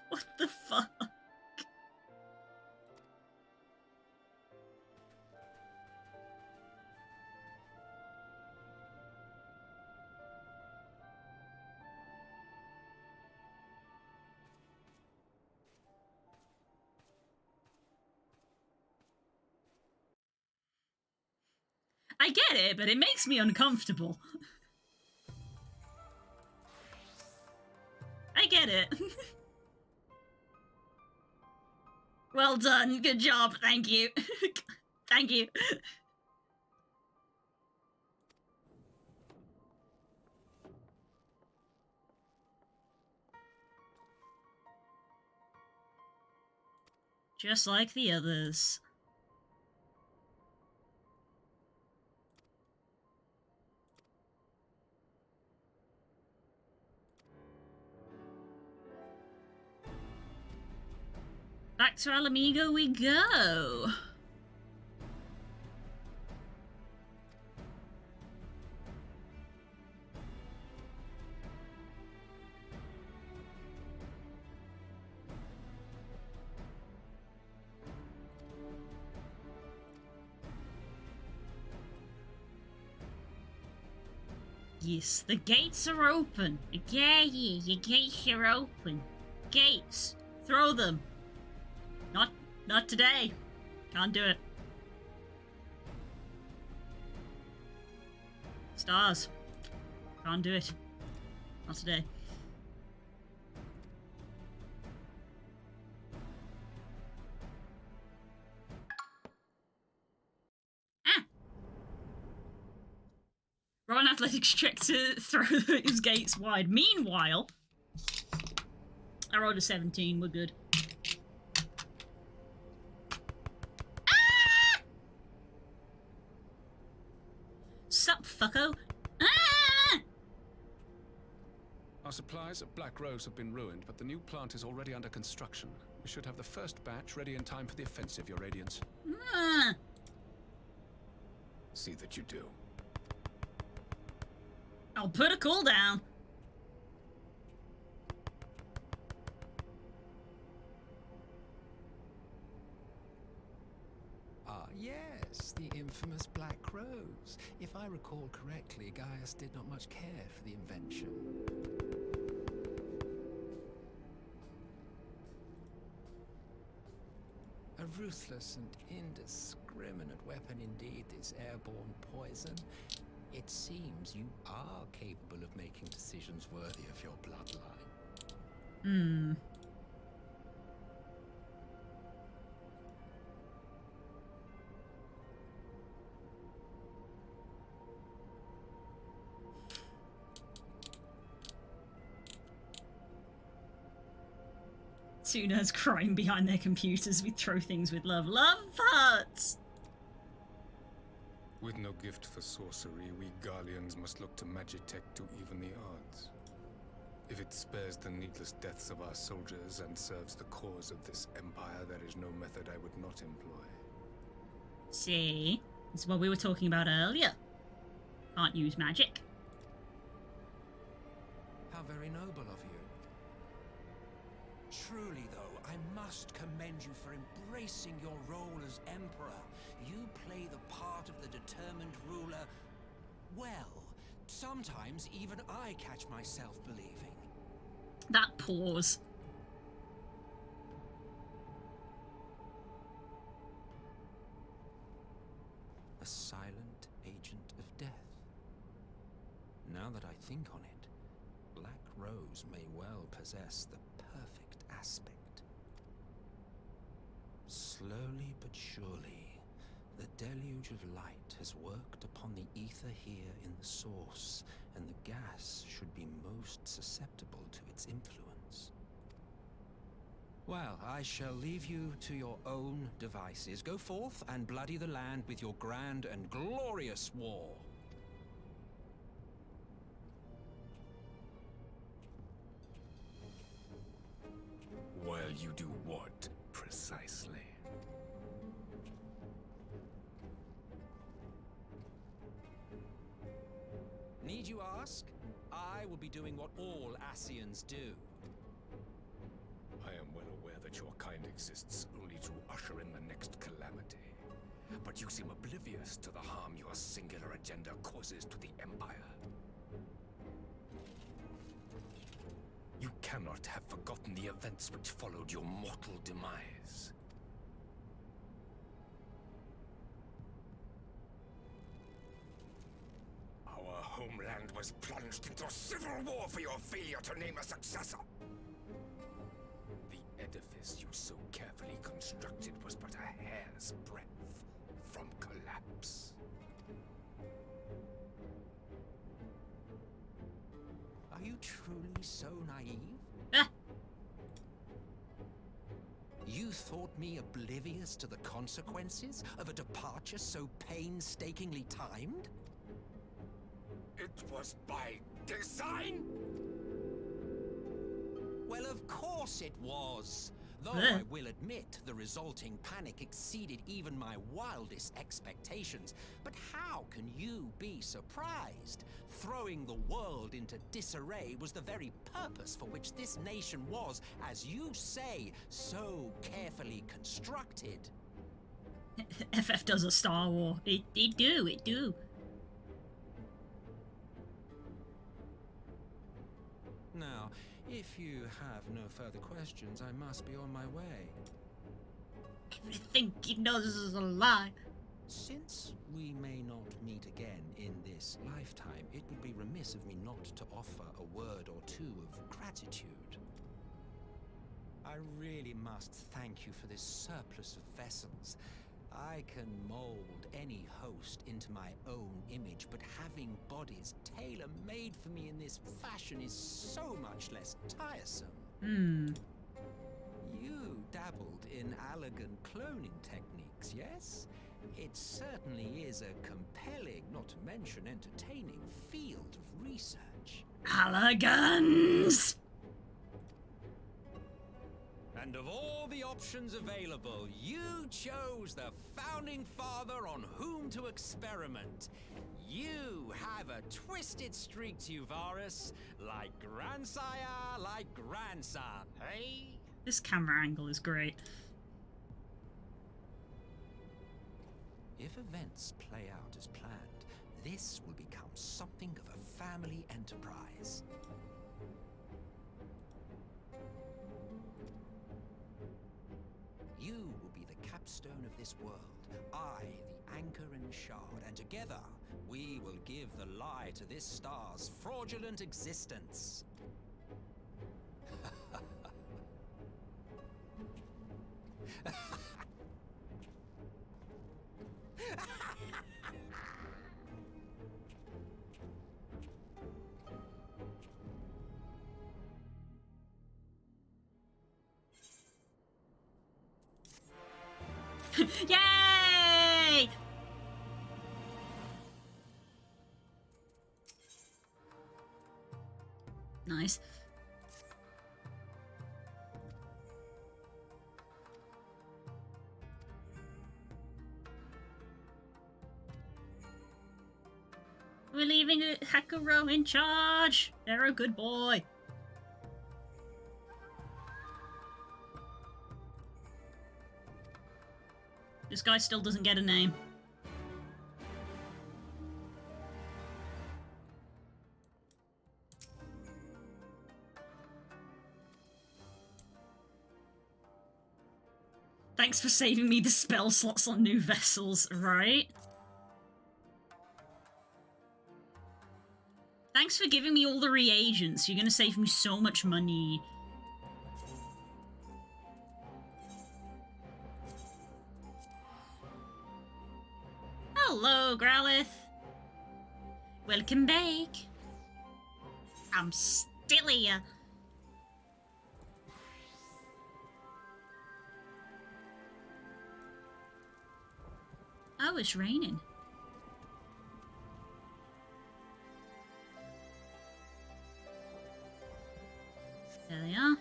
What the fuck? I get it, but it makes me uncomfortable. I get it. Well done. Good job. Thank you. Thank you. Just like the others. Back to Alamigo we go. Yes, the gates are open. Yeah, your gates are open. Gates. Throw them. Not today. Can't do it. Stars. Can't do it. Not today. Roll an athletics check to throw those gates wide. Meanwhile, I rolled a 17. We're good. Ah! Sup, fucko? Ah! Our supplies of Black Rose have been ruined, but the new plant is already under construction. We should have the first batch ready in time for the offensive, Your Radiance. Ah. See that you do. I'll put a cooldown. Ah, yes, the infamous Black Rose. If I recall correctly, Gaius did not much care for the invention. A ruthless and indiscriminate weapon indeed, this airborne poison. It seems you are capable of making decisions worthy of your bloodline. Hmm. Two nerds crying behind their computers. We throw things with love. Love hurts! With no gift for sorcery, we Garleans must look to Magitech to even the odds. If it spares the needless deaths of our soldiers and serves the cause of this empire, there is no method I would not employ. See? This is what we were talking about earlier. Can't use magic. How very noble of you. Truly, though, I must commend you for embracing your role as Emperor. You play the part of the determined ruler well. Sometimes even I catch myself believing. That pause. A silent agent of death. Now that I think on it, Black Rose may well possess the perfect aspect. Slowly but surely, the deluge of light has worked upon the ether here in the source, and the gas should be most susceptible to its influence. Well, I shall leave you to your own devices. Go forth and bloody the land with your grand and glorious war. While you do what, precisely? Need you ask? I will be doing what all Ascians do. I am well aware that your kind exists only to usher in the next calamity. But you seem oblivious to the harm your singular agenda causes to the Empire. You cannot have forgotten the events which followed your mortal demise. Our homeland was plunged into civil war for your failure to name a successor. The edifice you so carefully constructed was but a hair's breadth from collapse. Are you truly so naive? You thought me oblivious to the consequences of a departure so painstakingly timed? It was by design? Well, of course it was. Though I will admit the resulting panic exceeded even my wildest expectations. But how can you be surprised? Throwing the world into disarray was the very purpose for which this nation was, as you say, so carefully constructed. FF does a Star War. It do. Now, if you have no further questions, I must be on my way. Everything he knows is a lie. Since we may not meet again in this lifetime, it would be remiss of me not to offer a word or two of gratitude. I really must thank you for this surplus of vessels. I can mold any host into my own image, but having bodies tailor-made for me in this fashion is so much less tiresome. You dabbled in elegant cloning techniques, yes? It certainly is a compelling, not to mention entertaining, field of research. Elegance! And of all the options available, you chose the founding father on whom to experiment. You have a twisted streak to you, Varus, like grandsire, like grandson, hey? This camera angle is great. If events play out as planned, this will become something of a family enterprise. You will be the capstone of this world, I the anchor and shard, and together we will give the lie to this star's fraudulent existence. Yay! Nice. We're leaving Hakuro in charge. They're a good boy. This guy still doesn't get a name. Thanks for saving me the spell slots on new vessels, right? Thanks for giving me all the reagents. You're gonna save me so much money. Hello, Growlithe. Welcome back. I'm still here. Oh, it's raining. There they are.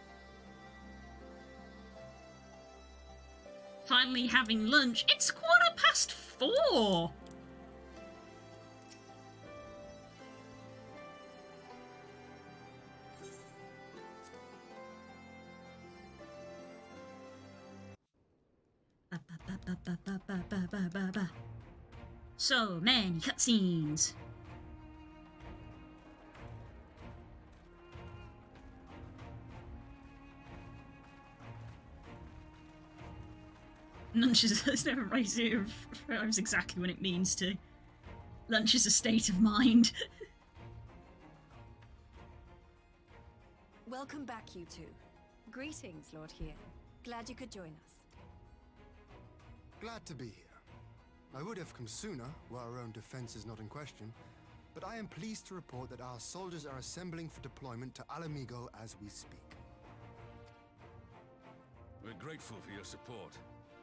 Finally having lunch. It's 4:15. So many cutscenes. Lunch is never right here. Knows exactly what it means to. Lunch is a state of mind. Welcome back, you two. Greetings, Lord Hien. Glad you could join us. Glad to be here. I would have come sooner, were our own defense is not in question, but I am pleased to report that our soldiers are assembling for deployment to Alamigo as we speak. We're grateful for your support.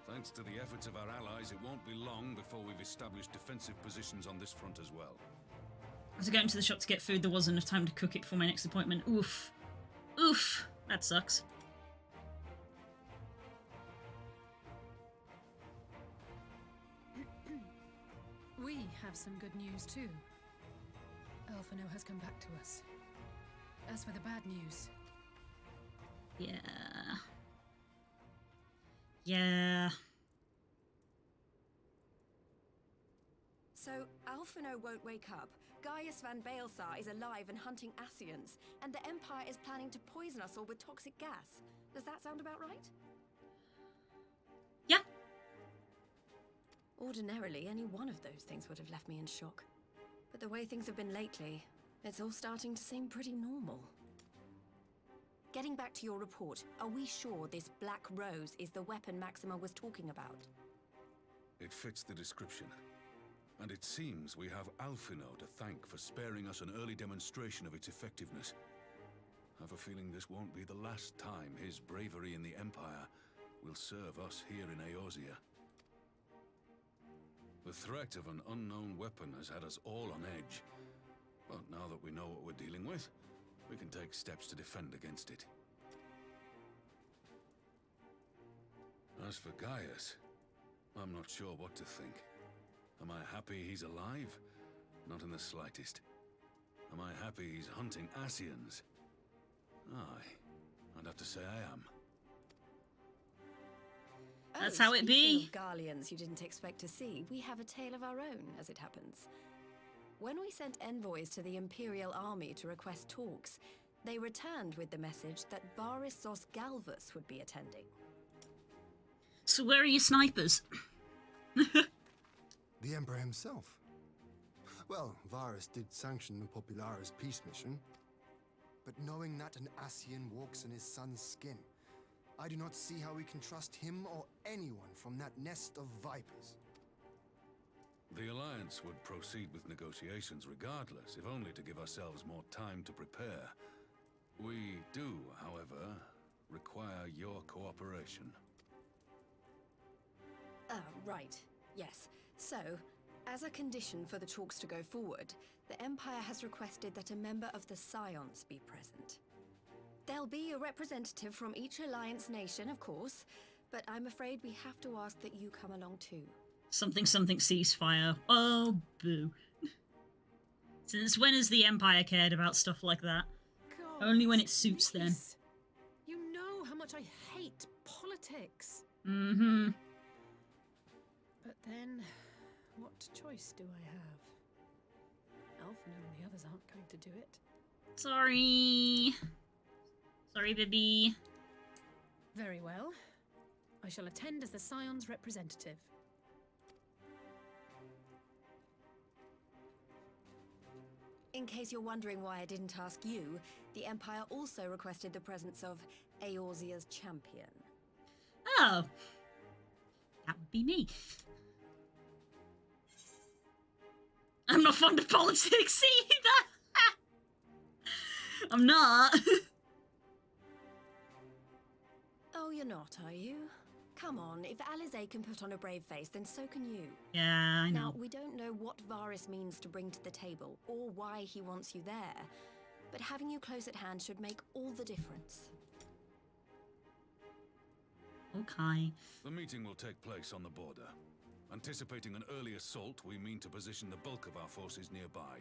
Thanks to the efforts of our allies, it won't be long before we've established defensive positions on this front as well. I was going to the shop to get food, there wasn't enough time to cook it for my next appointment. Oof. Oof. That sucks. We have some good news too. Alphino has come back to us. As for the bad news... Yeah. Yeah. So, Alphino won't wake up. Gaius van Baelsar is alive and hunting Ascians, and the Empire is planning to poison us all with toxic gas. Does that sound about right? Yeah. Ordinarily, any one of those things would have left me in shock. But the way things have been lately, it's all starting to seem pretty normal. Getting back to your report, are we sure this Black Rose is the weapon Maxima was talking about? It fits the description. And it seems we have Alphino to thank for sparing us an early demonstration of its effectiveness. I have a feeling this won't be the last time his bravery in the Empire will serve us here in Eorzea. The threat of an unknown weapon has had us all on edge. But now that we know what we're dealing with, we can take steps to defend against it. As for Gaius, I'm not sure what to think. Am I happy he's alive? Not in the slightest. Am I happy he's hunting Ascians? Aye, I'd have to say I am. That's how it be. Garleans you didn't expect to see. We have a tale of our own, as it happens. When we sent envoys to the Imperial Army to request talks, they returned with the message that Varissos Galvus would be attending. So where are your snipers? The Emperor himself. Well, Varus did sanction the Popularis peace mission. But knowing that an Ascian walks in his son's skin, I do not see how we can trust him or anyone from that nest of vipers. The Alliance would proceed with negotiations regardless, if only to give ourselves more time to prepare. We do, however, require your cooperation. Right. Yes. So, as a condition for the talks to go forward, the Empire has requested that a member of the Scions be present. There'll be a representative from each Alliance nation, of course, but I'm afraid we have to ask that you come along too. Something ceasefire. Oh, boo. Since when has the Empire cared about stuff like that? God, only when it suits them. You know how much I hate politics. Mm-hmm. But then, what choice do I have? Alphino and the others aren't going to do it. Sorry. Sorry, baby. Very well. I shall attend as the Scion's representative. In case you're wondering why I didn't ask you, the Empire also requested the presence of Eorzea's champion. Oh. That would be me. I'm not fond of politics either. I'm not. Oh, you're not, are you? Come on, if Alizé can put on a brave face, then so can you. Yeah, I know. Now, we don't know what Varus means to bring to the table, or why he wants you there, but having you close at hand should make all the difference. Okay. The meeting will take place on the border. Anticipating an early assault, we mean to position the bulk of our forces nearby.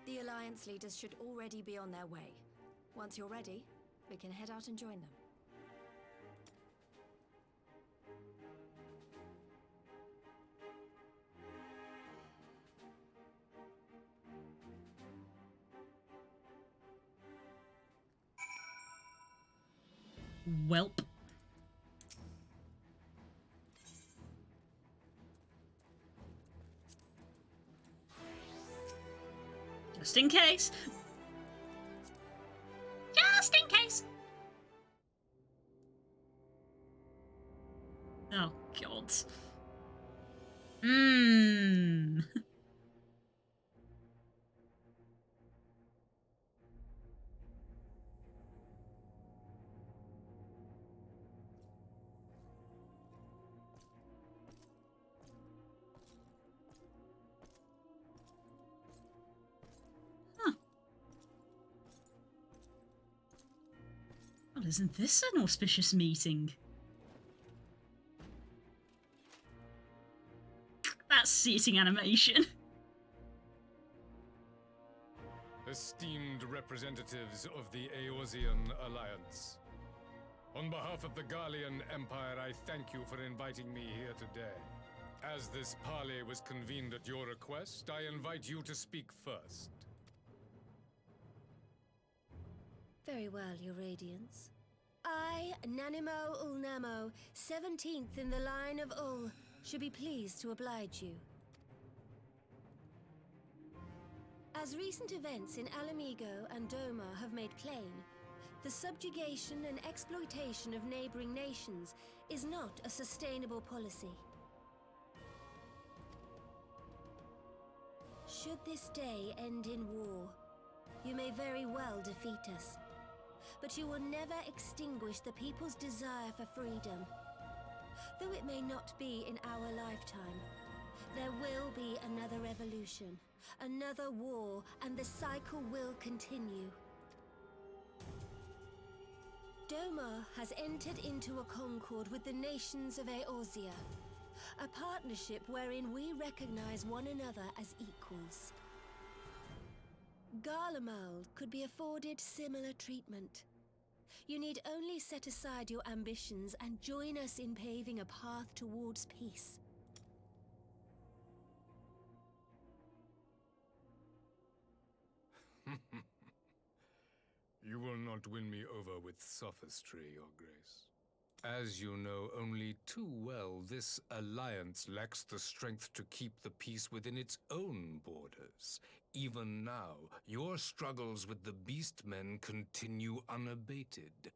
The Alliance leaders should already be on their way. Once you're ready, we can head out and join them. Welp. Just in case. Just in case. Oh, God. Well, isn't this an auspicious meeting? That seating animation. Esteemed representatives of the Eorzean Alliance. On behalf of the Garlean Empire, I thank you for inviting me here today. As this parley was convened at your request, I invite you to speak first. Very well, Your Radiance. I, Nanimo Ulnamo, 17th in the line of Ul, should be pleased to oblige you. As recent events in Alamigo and Doma have made plain, the subjugation and exploitation of neighboring nations is not a sustainable policy. Should this day end in war, you may very well defeat us. But you will never extinguish the people's desire for freedom. Though it may not be in our lifetime, there will be another revolution, another war, and the cycle will continue. Doma has entered into a concord with the nations of Eorzea, a partnership wherein we recognize one another as equals. Garlemald could be afforded similar treatment. You need only set aside your ambitions and join us in paving a path towards peace. You will not win me over with sophistry, Your Grace. As you know only too well, this alliance lacks the strength to keep the peace within its own borders. Even now, your struggles with the Beastmen continue unabated.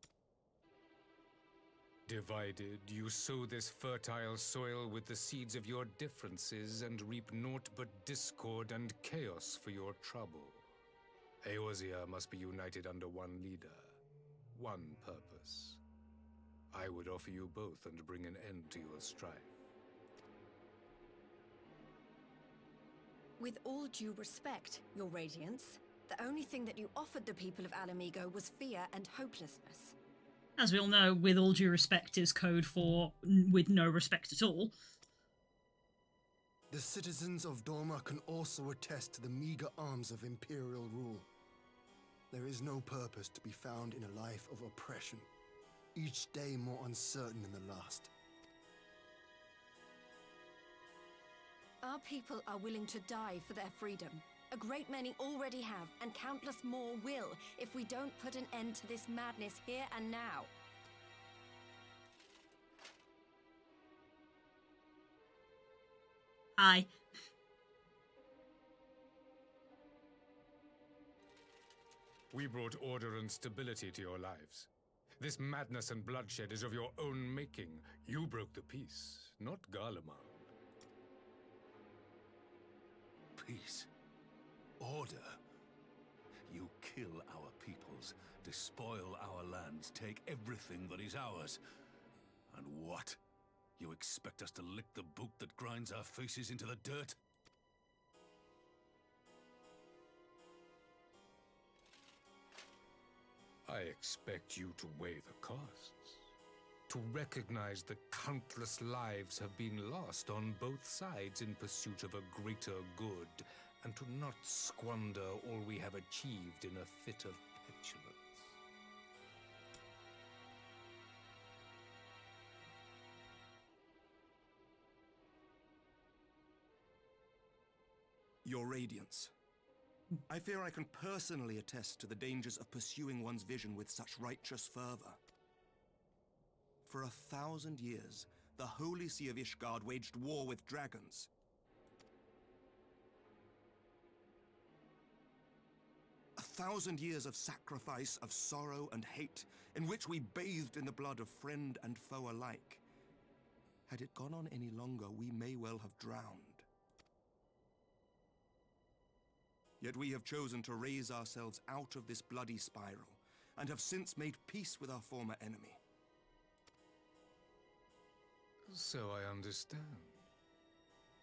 Divided, you sow this fertile soil with the seeds of your differences and reap naught but discord and chaos for your trouble. Eorzea must be united under one leader, one purpose. I would offer you both and bring an end to your strife. With all due respect, Your Radiance, the only thing that you offered the people of Alamigo was fear and hopelessness. As we all know, with all due respect is code for with no respect at all. The citizens of Doma can also attest to the meager arms of Imperial rule. There is no purpose to be found in a life of oppression, each day more uncertain than the last. Our people are willing to die for their freedom. A great many already have, and countless more will, if we don't put an end to this madness here and now. Hi. We brought order and stability to your lives. This madness and bloodshed is of your own making. You broke the peace, not Garlemald. Peace. Order. You kill our peoples, despoil our lands, take everything that is ours. And what? You expect us to lick the boot that grinds our faces into the dirt? I expect you to weigh the costs. To recognize that countless lives have been lost on both sides in pursuit of a greater good, and to not squander all we have achieved in a fit of petulance. Your Radiance. I fear I can personally attest to the dangers of pursuing one's vision with such righteous fervor. For 1,000 years, the Holy See of Ishgard waged war with dragons. A 1,000 years of sacrifice, of sorrow and hate, in which we bathed in the blood of friend and foe alike. Had it gone on any longer, we may well have drowned. Yet we have chosen to raise ourselves out of this bloody spiral, and have since made peace with our former enemy. So I understand.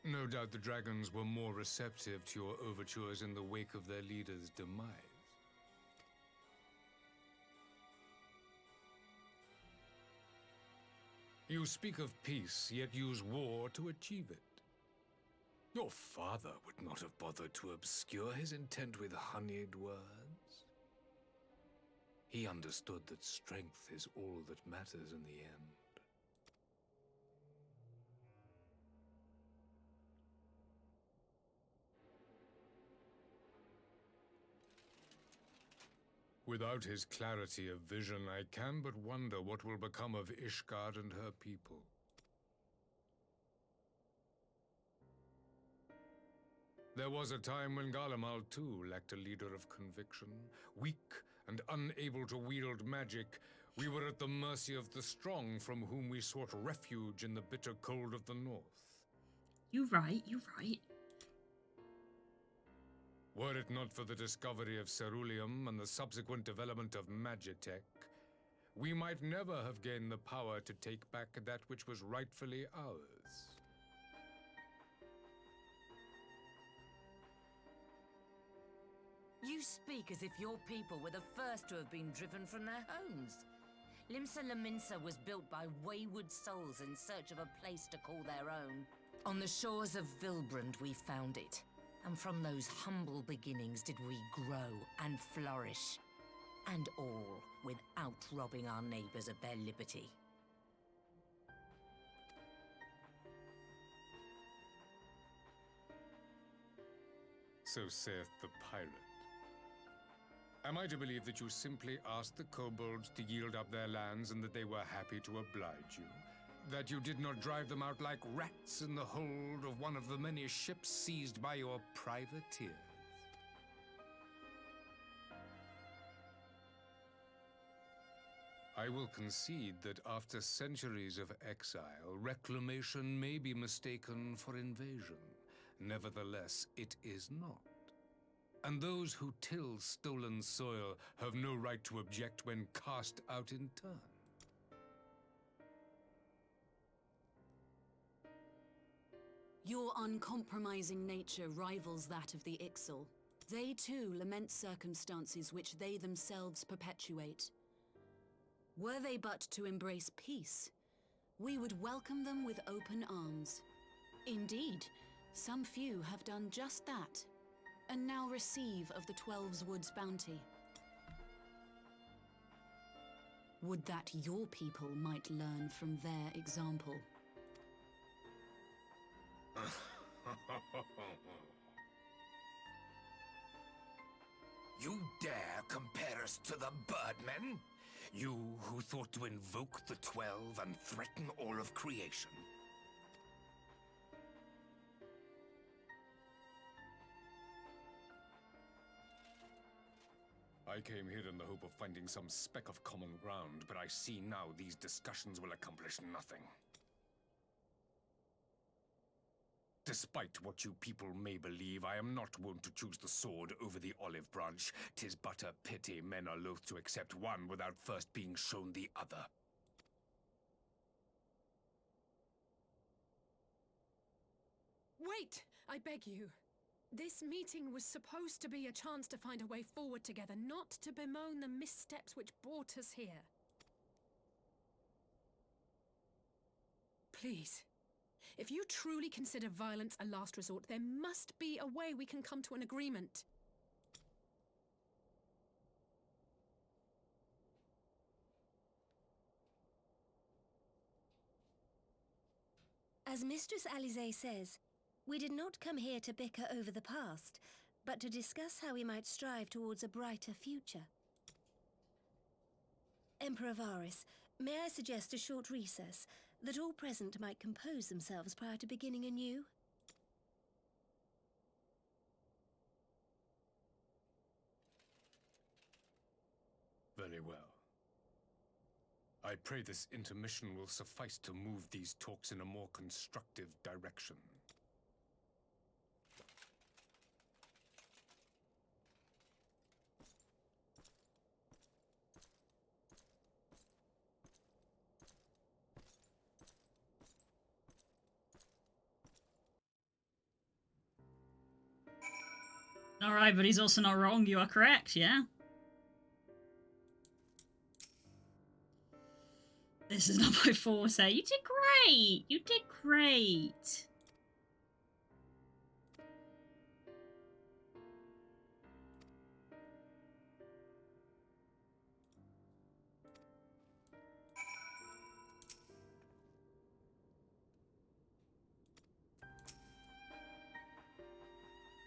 No doubt the dragons were more receptive to your overtures in the wake of their leader's demise. You speak of peace, yet use war to achieve it. Your father would not have bothered to obscure his intent with honeyed words. He understood that strength is all that matters in the end. Without his clarity of vision, I can but wonder what will become of Ishgard and her people. There was a time when Garlemald too lacked a leader of conviction. Weak and unable to wield magic, we were at the mercy of the strong from whom we sought refuge in the bitter cold of the north. You're right, you're right. Were it not for the discovery of ceruleum and the subsequent development of Magitech, we might never have gained the power to take back that which was rightfully ours. You speak as if your people were the first to have been driven from their homes. Limsa Lominsa was built by wayward souls in search of a place to call their own. On the shores of Vilbrand we found it. And from those humble beginnings did we grow and flourish. And all without robbing our neighbors of their liberty. So saith the pirate. Am I to believe that you simply asked the kobolds to yield up their lands and that they were happy to oblige you? That you did not drive them out like rats in the hold of one of the many ships seized by your privateers? I will concede that after centuries of exile, reclamation may be mistaken for invasion. Nevertheless, it is not. And those who till stolen soil have no right to object when cast out in turn. Your uncompromising nature rivals that of the Ixal. They too lament circumstances which they themselves perpetuate. Were they but to embrace peace, we would welcome them with open arms. Indeed, some few have done just that, and now receive of the Twelve's Wood's bounty. Would that your people might learn from their example. You dare compare us to the Birdmen? You who thought to invoke the 12 and threaten all of creation? I came here in the hope of finding some speck of common ground, but I see now these discussions will accomplish nothing. Despite what you people may believe, I am not wont to choose the sword over the olive branch. 'Tis but a pity men are loath to accept one without first being shown the other. Wait, I beg you. This meeting was supposed to be a chance to find a way forward together, not to bemoan the missteps which brought us here. Please. If you truly consider violence a last resort, there must be a way we can come to an agreement. As Mistress Alisaie says, we did not come here to bicker over the past, but to discuss how we might strive towards a brighter future. Emperor Varys, may I suggest a short recess, that all present might compose themselves prior to beginning anew? Very well. I pray this intermission will suffice to move these talks in a more constructive direction. Alright, but he's also not wrong. You are correct, yeah? This is not my forte. You did great! You did great!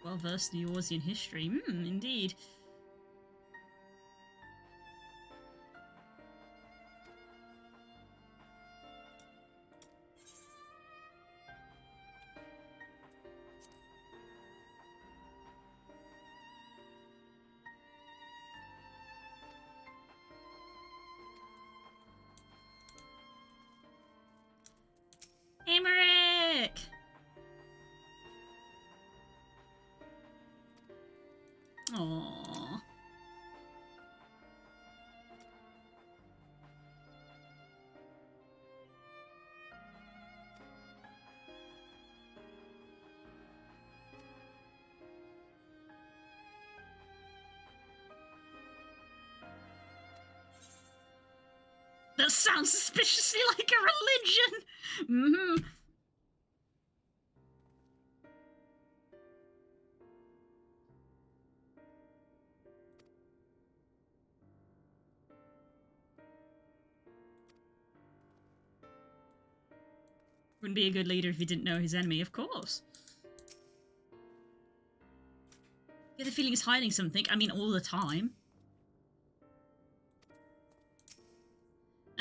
Well versed in Eorzean history. Indeed. That sounds suspiciously like a religion. Mm-hmm. Wouldn't be a good leader if he didn't know his enemy, of course. Get the feeling he's hiding something. I mean, all the time.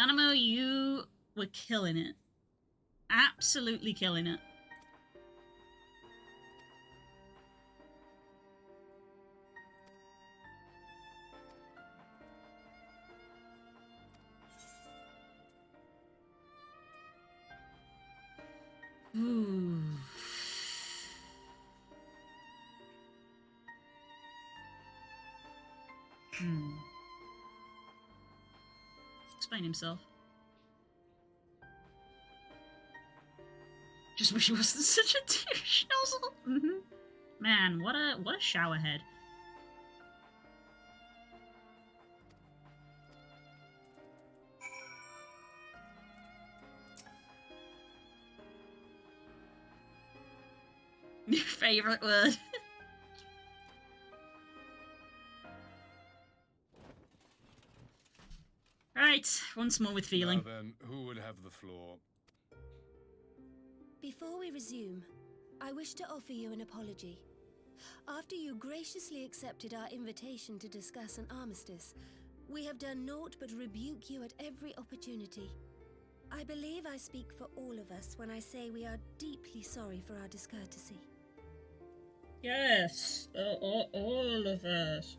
Animo, you were killing it. Absolutely killing it. Ooh. Explain himself. Just wish he wasn't such a douche nozzle. Man, what a showerhead. New favorite word. Right, once more with feeling. Now then, who would have the floor? Before we resume, I wish to offer you an apology. After you graciously accepted our invitation to discuss an armistice, we have done naught but rebuke you at every opportunity. I believe I speak for all of us when I say we are deeply sorry for our discourtesy. Yes, all of us.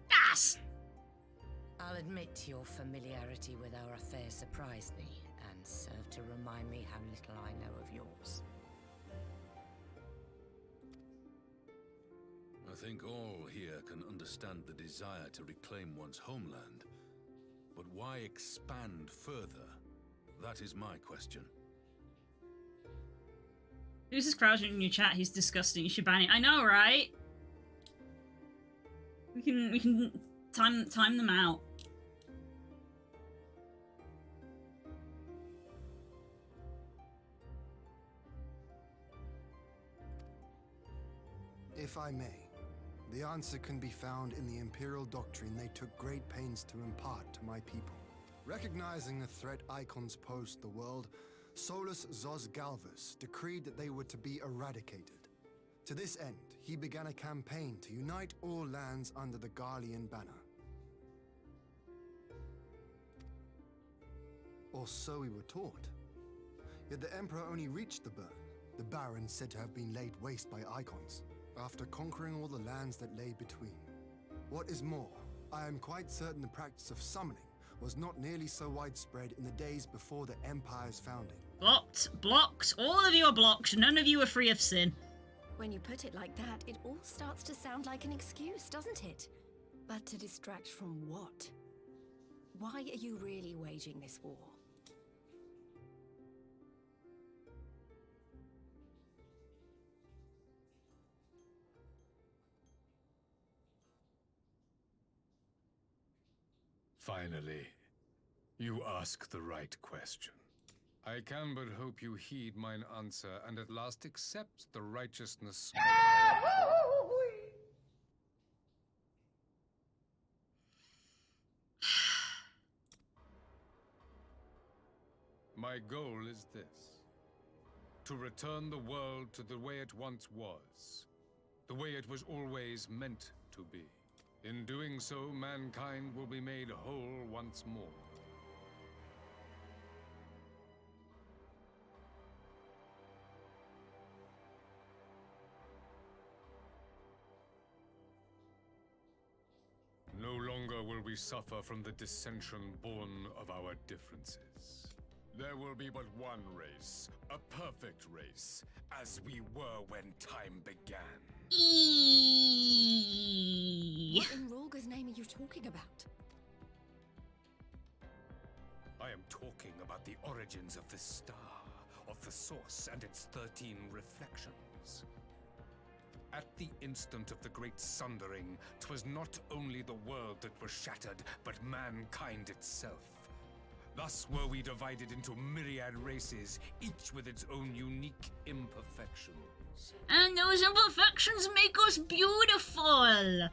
Yes! I'll admit your familiarity with our affair surprised me, and served to remind me how little I know of yours. I think all here can understand the desire to reclaim one's homeland. But why expand further? That is my question. Who's this crouching in your chat? He's disgusting. You should ban it. I know, right? We can time them out. If I may, the answer can be found in the Imperial doctrine they took great pains to impart to my people. Recognizing the threat icons posed to the world, Solus Zos Galvus decreed that they were to be eradicated. To this end, he began a campaign to unite all lands under the Garlean banner. Or so we were taught. Yet the Emperor only reached the Baron said to have been laid waste by icons, after conquering all the lands that lay between. What is more, I am quite certain the practice of summoning was not nearly so widespread in the days before the Empire's founding. Blocked. Blocked. All of you are blocked. None of you are free of sin. When you put it like that, it all starts to sound like an excuse, doesn't it? But to distract from what? Why are you really waging this war? Finally, you ask the right question. I can but hope you heed mine answer and at last accept the righteousness of our cause. My goal is this: to return the world to the way it once was, the way it was always meant to be. In doing so, mankind will be made whole once more. No longer will we suffer from the dissension born of our differences. There will be but one race, a perfect race, as we were when time began. What in Rolga's name are you talking about? I am talking about the origins of this star, of the source and its 13 reflections. At the instant of the great sundering, 'twas not only the world that was shattered, but mankind itself. Thus were we divided into myriad races, each with its own unique imperfections. And those imperfections make us beautiful!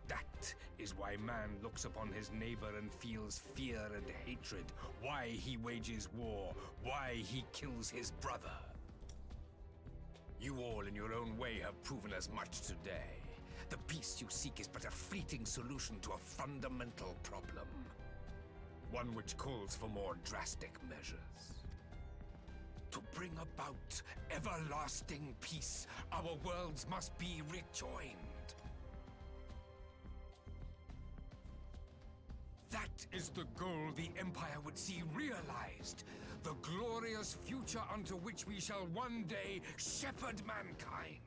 That is why man looks upon his neighbor and feels fear and hatred, why he wages war, why he kills his brother. You all in your own way have proven as much today. The peace you seek is but a fleeting solution to a fundamental problem. One which calls for more drastic measures. To bring about everlasting peace, our worlds must be rejoined. That is the goal the Empire would see realized. The glorious future unto which we shall one day shepherd mankind.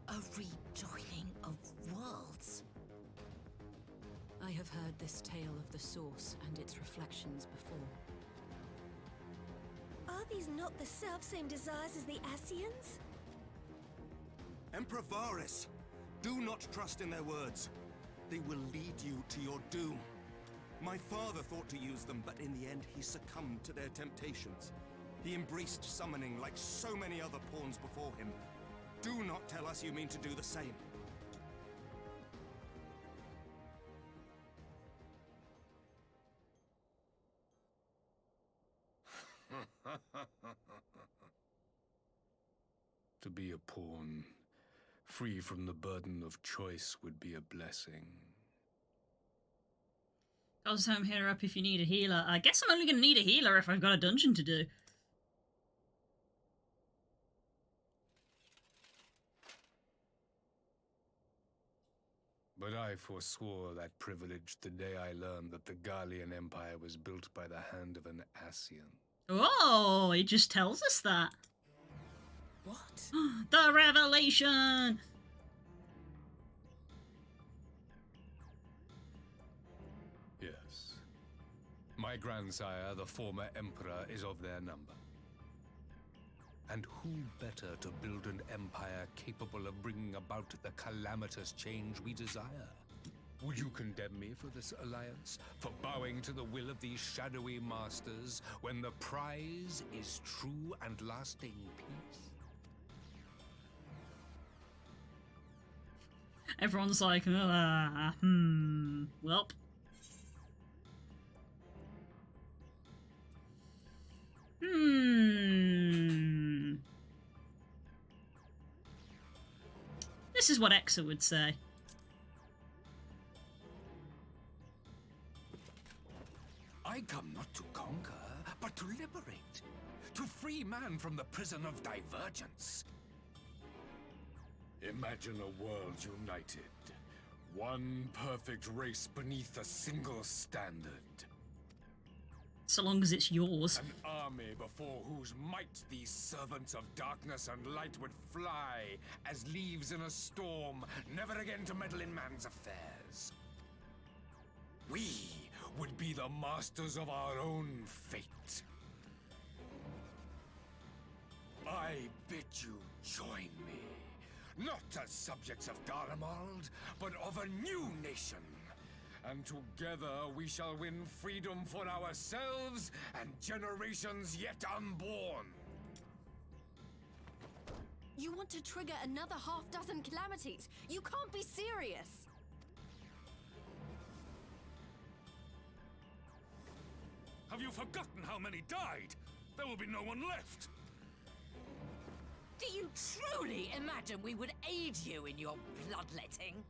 A rejoining of worlds. I have heard this tale of the Source and its reflections before. Are these not the self-same desires as the Ascians? Emperor Varys, do not trust in their words. They will lead you to your doom. My father thought to use them, but in the end he succumbed to their temptations. He embraced summoning like so many other pawns before him. Do not tell us you mean to do the same. To be a pawn, free from the burden of choice, would be a blessing. God's home healer up if you need a healer. I guess I'm only going to need a healer if I've got a dungeon to do. But I forswore that privilege the day I learned that the Gallian Empire was built by the hand of an Ascian. Oh, it just tells us that. What? The revelation! Yes. My grandsire, the former emperor, is of their number. And who better to build an empire capable of bringing about the calamitous change we desire? Would you condemn me for this alliance? For bowing to the will of these shadowy masters, when the prize is true and lasting peace? Everyone's like, welp. This is what Exa would say. I come not to conquer, but to liberate. To free man from the prison of divergence. Imagine a world united. One perfect race beneath a single standard. So long as it's yours. An army before whose might these servants of darkness and light would fly as leaves in a storm, never again to meddle in man's affairs. We would be the masters of our own fate. I bid you join me. Not as subjects of Garlemald, but of a new nation. And together we shall win freedom for ourselves and generations yet unborn. You want to trigger another half-dozen calamities? You can't be serious! Have you forgotten how many died? There will be no one left. Do you truly imagine we would aid you in your bloodletting?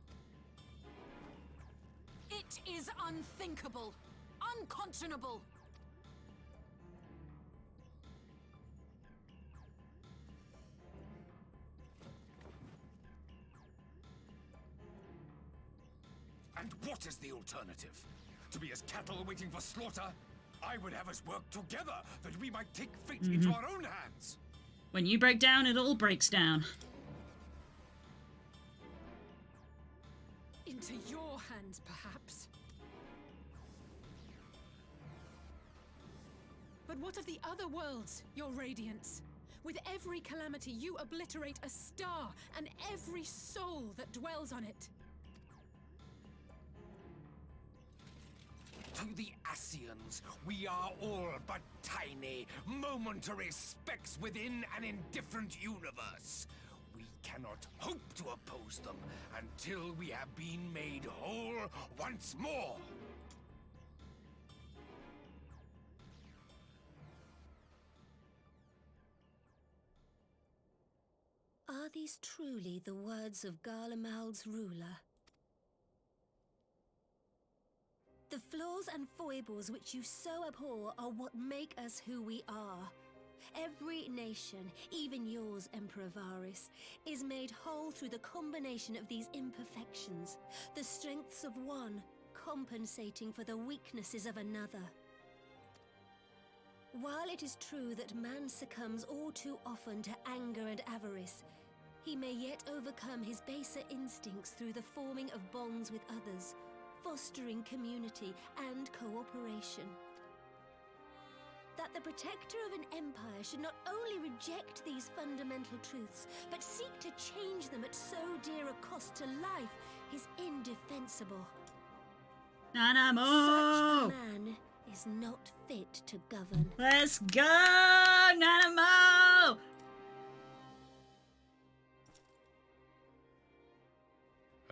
It is unthinkable, unconscionable. And what is the alternative? To be as cattle waiting for slaughter? I would have us work together that we might take fate into our own hands. When you break down, it all breaks down. Into your hands, perhaps. But what of the other worlds, your radiance? With every calamity, you obliterate a star and every soul that dwells on it. To the Ascians, we are all but tiny, momentary specks within an indifferent universe. We cannot hope to oppose them until we have been made whole once more. Are these truly the words of Garlemald's ruler? The flaws and foibles which you so abhor are what make us who we are. Every nation, even yours, Emperor Varys, is made whole through the combination of these imperfections, the strengths of one compensating for the weaknesses of another. While it is true that man succumbs all too often to anger and avarice, he may yet overcome his baser instincts through the forming of bonds with others, fostering community and cooperation. That the protector of an empire should not only reject these fundamental truths, but seek to change them at so dear a cost to life is indefensible. Nanamo! Such a man is not fit to govern. Let's go, Nanamo!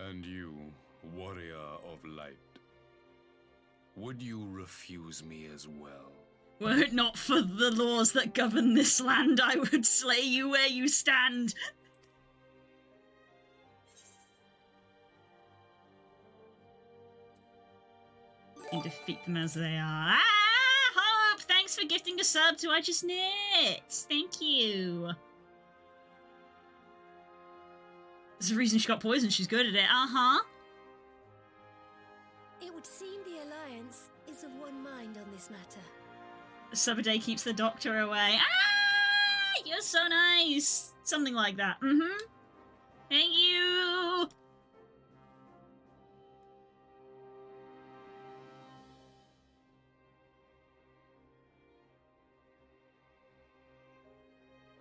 And you, warrior of light, would you refuse me as well? Were it not for the laws that govern this land, I would slay you where you stand. You defeat them as they are. Ah, Hope! Thanks for gifting a sub to I Just Knits. Thank you. There's a reason she got poisoned. She's good at it. Uh-huh. It would seem the Alliance is of one mind on this matter. Subaday keeps the doctor away. Ah! You're so nice. Something like that. Mm-hmm. Thank you.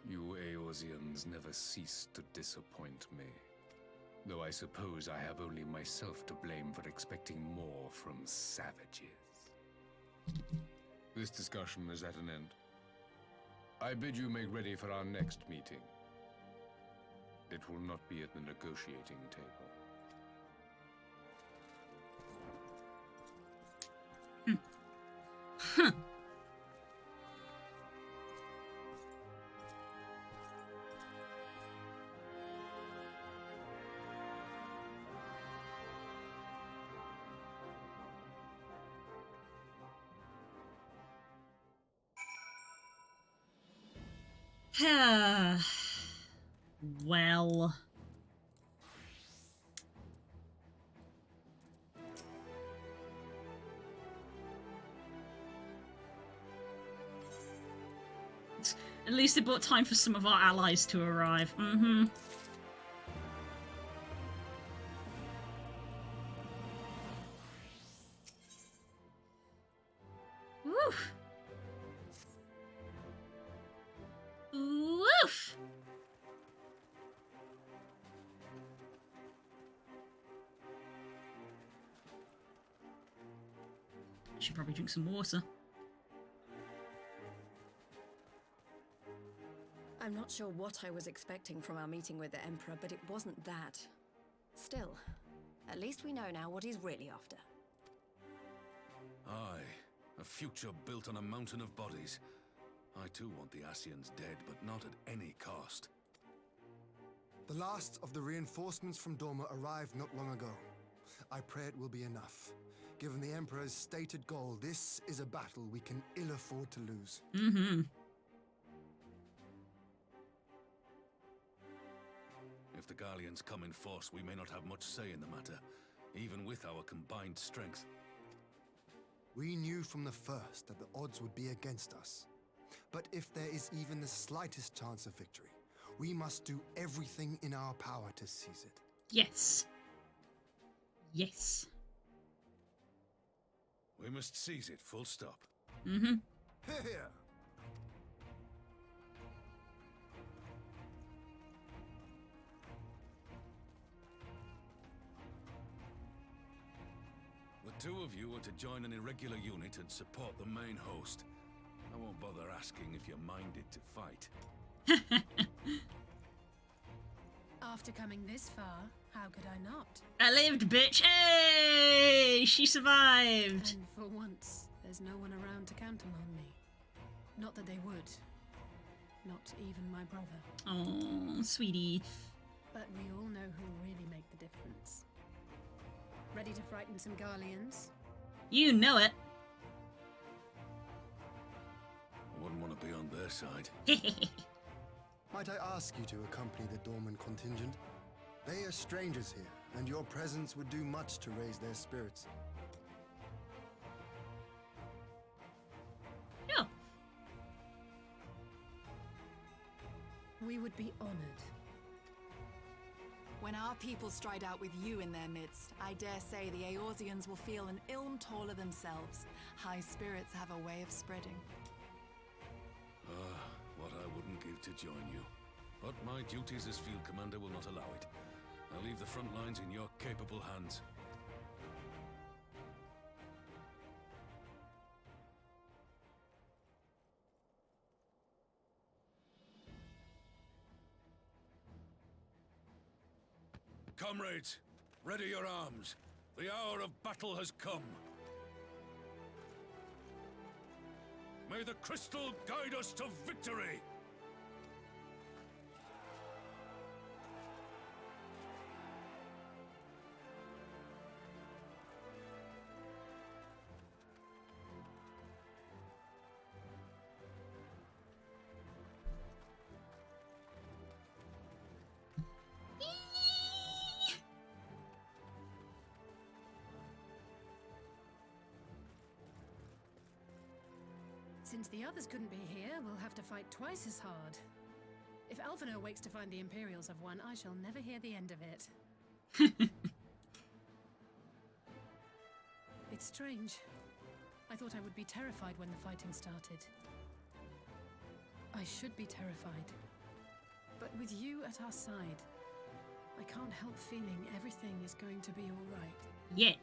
You Eorzeans never cease to disappoint me. Though I suppose I have only myself to blame for expecting more from savages. This discussion is at an end. I bid you make ready for our next meeting. It will not be at the negotiating table. Huh. Well. At least it bought time for some of our allies to arrive. Mm-hmm. Woof. Woof. I should probably drink some water. I'm not sure what I was expecting from our meeting with the Emperor, but it wasn't that. Still, at least we know now what he's really after. Aye, a future built on a mountain of bodies. I too want the Ascians dead, but not at any cost. The last of the reinforcements from Dorma arrived not long ago. I pray it will be enough. Given the Emperor's stated goal, this is a battle we can ill afford to lose. Mm-hmm. If the Garleans come in force, we may not have much say in the matter, even with our combined strength. We knew from the first that the odds would be against us. But if there is even the slightest chance of victory, we must do everything in our power to seize it. Yes. Yes. We must seize it, full stop. Mm-hmm. Here! 2 of you are to join an irregular unit and support the main host. I won't bother asking if you're minded to fight. After coming this far, how could I not? I lived, bitch! Hey! She survived! And for once, there's no one around to count on me. Not that they would. Not even my brother. Oh, sweetie. But we all know who really make the difference. Ready to frighten some Garleans? You know it. I wouldn't want to be on their side. Might I ask you to accompany the Dorman contingent? They are strangers here, and your presence would do much to raise their spirits. Yeah. We would be honored. When our people stride out with you in their midst, I dare say the Eorzeans will feel an ilm taller themselves. High spirits have a way of spreading. What I wouldn't give to join you. But my duties as field commander will not allow it. I'll leave the front lines in your capable hands. Comrades, ready your arms. The hour of battle has come. May the crystal guide us to victory! Since the others couldn't be here, we'll have to fight twice as hard. If Alphinaud wakes to find the Imperials have won, I shall never hear the end of it. It's strange. I thought I would be terrified when the fighting started. I should be terrified. But with you at our side, I can't help feeling everything is going to be all right. Yeah.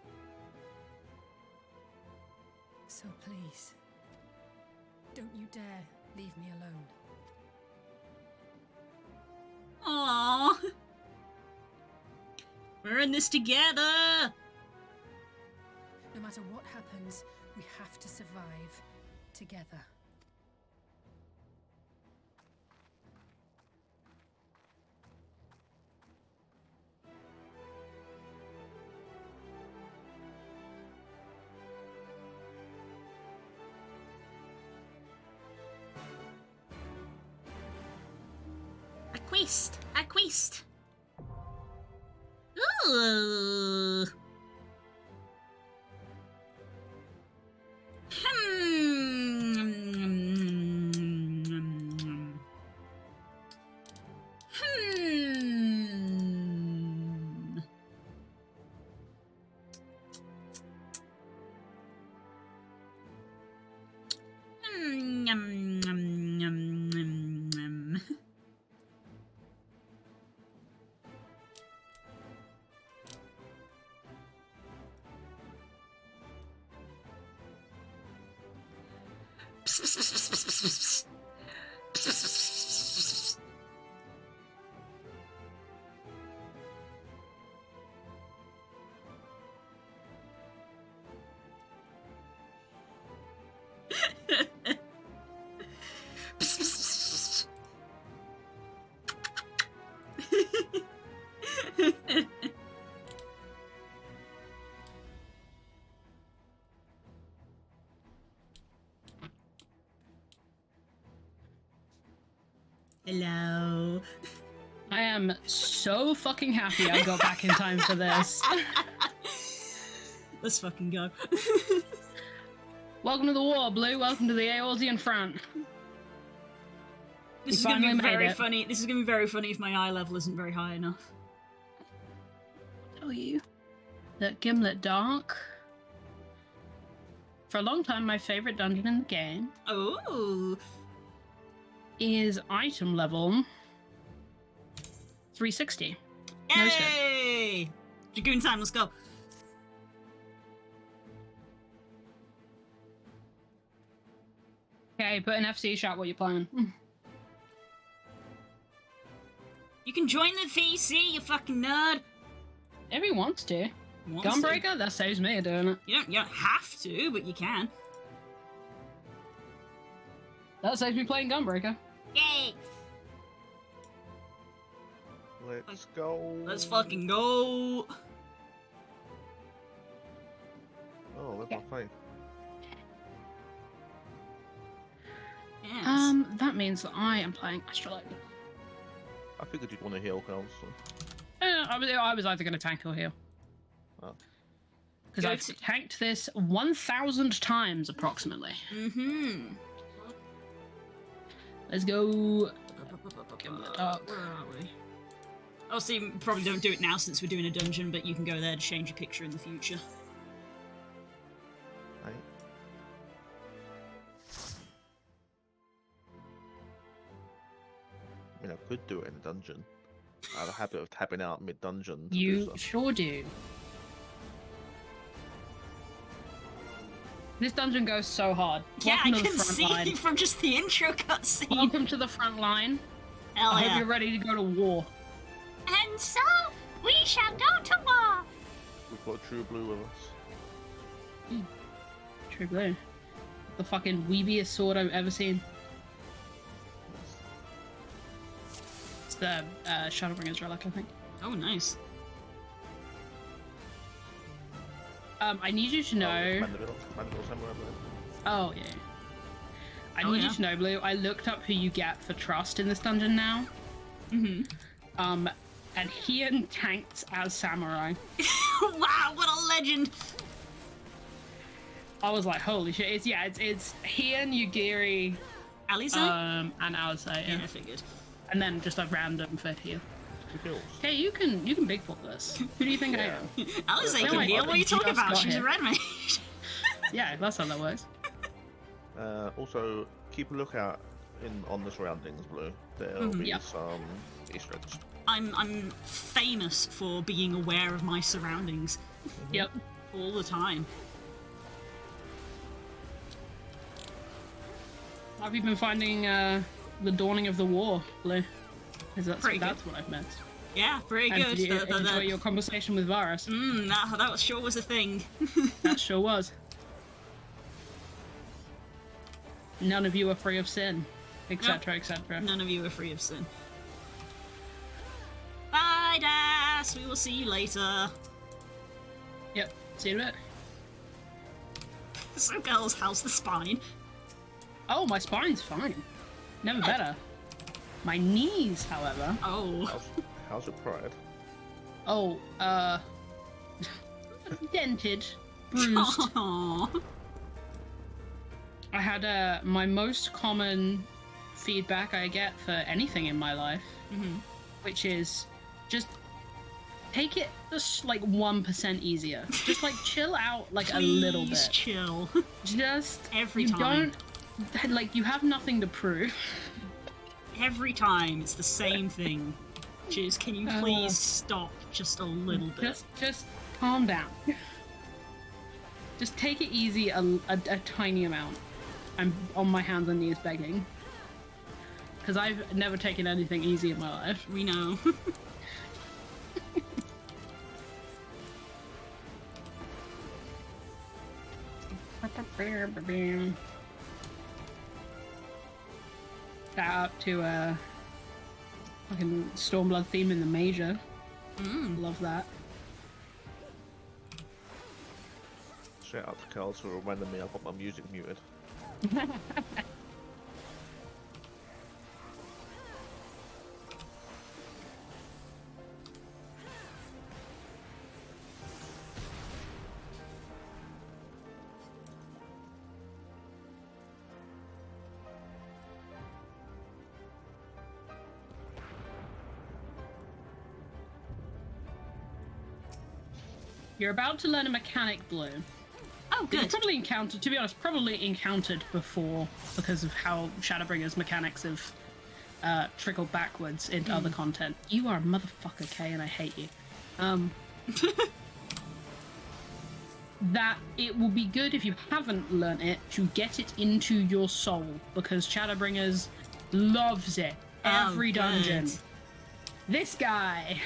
So please, don't you dare leave me alone. Aww. We're in this together. No matter what happens, we have to survive together. A quest. Ooh. Hello. I am so fucking happy I got back in time for this. Let's fucking go. Welcome to the war, Blue. Welcome to the Eorzean front. This is going to be very funny. This is going to be very funny if my eye level isn't very high enough. I'll tell you that Gimlet Dark, for a long time, my favorite dungeon in the game. Oh. Is item level 360. Yay! Dragoon time, let's go. Hey, put an FC shot what you're playing. You can join the VC, you fucking nerd. If he wants to. Gunbreaker? That saves me doing it. You don't have to, but you can. That saves me playing Gunbreaker. Yay! Let's go. Let's fucking go. Oh, that's my faith. Yes. That means that I am playing Astrolabe. I figured you'd want to heal, Carl. So. I was either going to tank or heal. Oh. Because I've tanked this 1,000 times approximately. Mm-hmm. Let's go. Where are we? Obviously, you probably don't do it now since we're doing a dungeon, but you can go there to change your picture in the future. Right. I mean, I could do it in a dungeon. I have a habit of tapping out mid-dungeon. You sure do. This dungeon goes so hard. Yeah, Welcome I to the can front see line. from just the intro cutscene. Welcome to the front line. Hell I yeah. hope you're ready to go to war. And so, we shall go to war. We've got True Blue with us. True Blue. The fucking weebiest sword I've ever seen. It's the Shadowbringer's relic, I think. Oh, nice. I need you to know... Oh, yeah. I need you to know, Blue, I looked up who you get for trust in this dungeon now. Mm-hmm. And Hian tanked as Samurai. Wow, what a legend! I was like, holy shit. It's Hian, Yugiri, Alizé? and Alizé, yeah. I figured. And then just a random for heal. Okay, you can Bigfoot this. Who do you think I am? Alizé can heal? What are you talking about? She's a red mage. Yeah, that's how that works. Also, keep a lookout on the surroundings, Blue. There'll be some Easter eggs. I'm famous for being aware of my surroundings. Yep. All the time. Have you been finding the dawning of the war, Blue? Because that's what I've missed. Yeah, pretty good. Did you enjoy your conversation with Varus? That sure was a thing. That sure was. None of you are free of sin, etc., etc. None of you are free of sin. Bye, Das. We will see you later. Yep. See you in a bit. So, girls, how's the spine? Oh, my spine's fine. Never better. My knees, however. Oh. How's your pride? Oh, dented, bruised. Aww. I had my most common feedback I get for anything in my life, which is just take it just like 1% easier. Just like chill out like a little bit. Chill. Just every time. You have nothing to prove. Every time it's the same thing. Just can you please stop just a little bit? Just calm down. Just take it easy a tiny amount. I'm on my hands and knees begging. Because I've never taken anything easy in my life. We know. Shout out to fucking Stormblood theme in the major. Love that. Shout out to Carl for reminding me I've got my music muted. You're about to learn a mechanic, Blue. Oh, good. You've probably encountered, to be honest, encountered before because of how Shadowbringer's mechanics have trickled backwards into other content. You are a motherfucker, Kay, and I hate you. that it will be good if you haven't learnt it to get it into your soul, because Shadowbringers loves it. Every dungeon. This guy.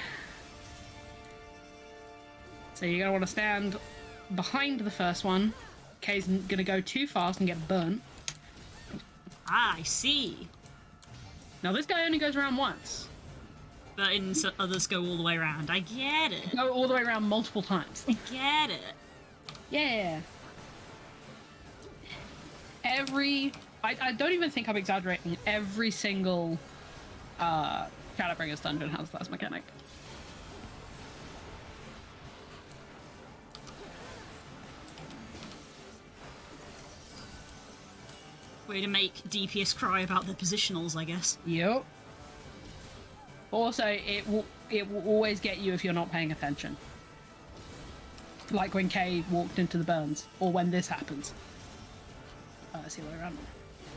So you're gonna want to stand behind the first one. Kay's gonna go too fast and get burnt. Ah, I see. Now this guy only goes around once. But in others go all the way around. I get it. Go all the way around multiple times. I get it. Yeah. I don't even think I'm exaggerating. Every single Shadowbringers dungeon has that mechanic. Way to make DPS cry about the positionals, I guess. Yep. Also, it will always get you if you're not paying attention. Like when Kay walked into the burns, or when this happens. Let's see the way around.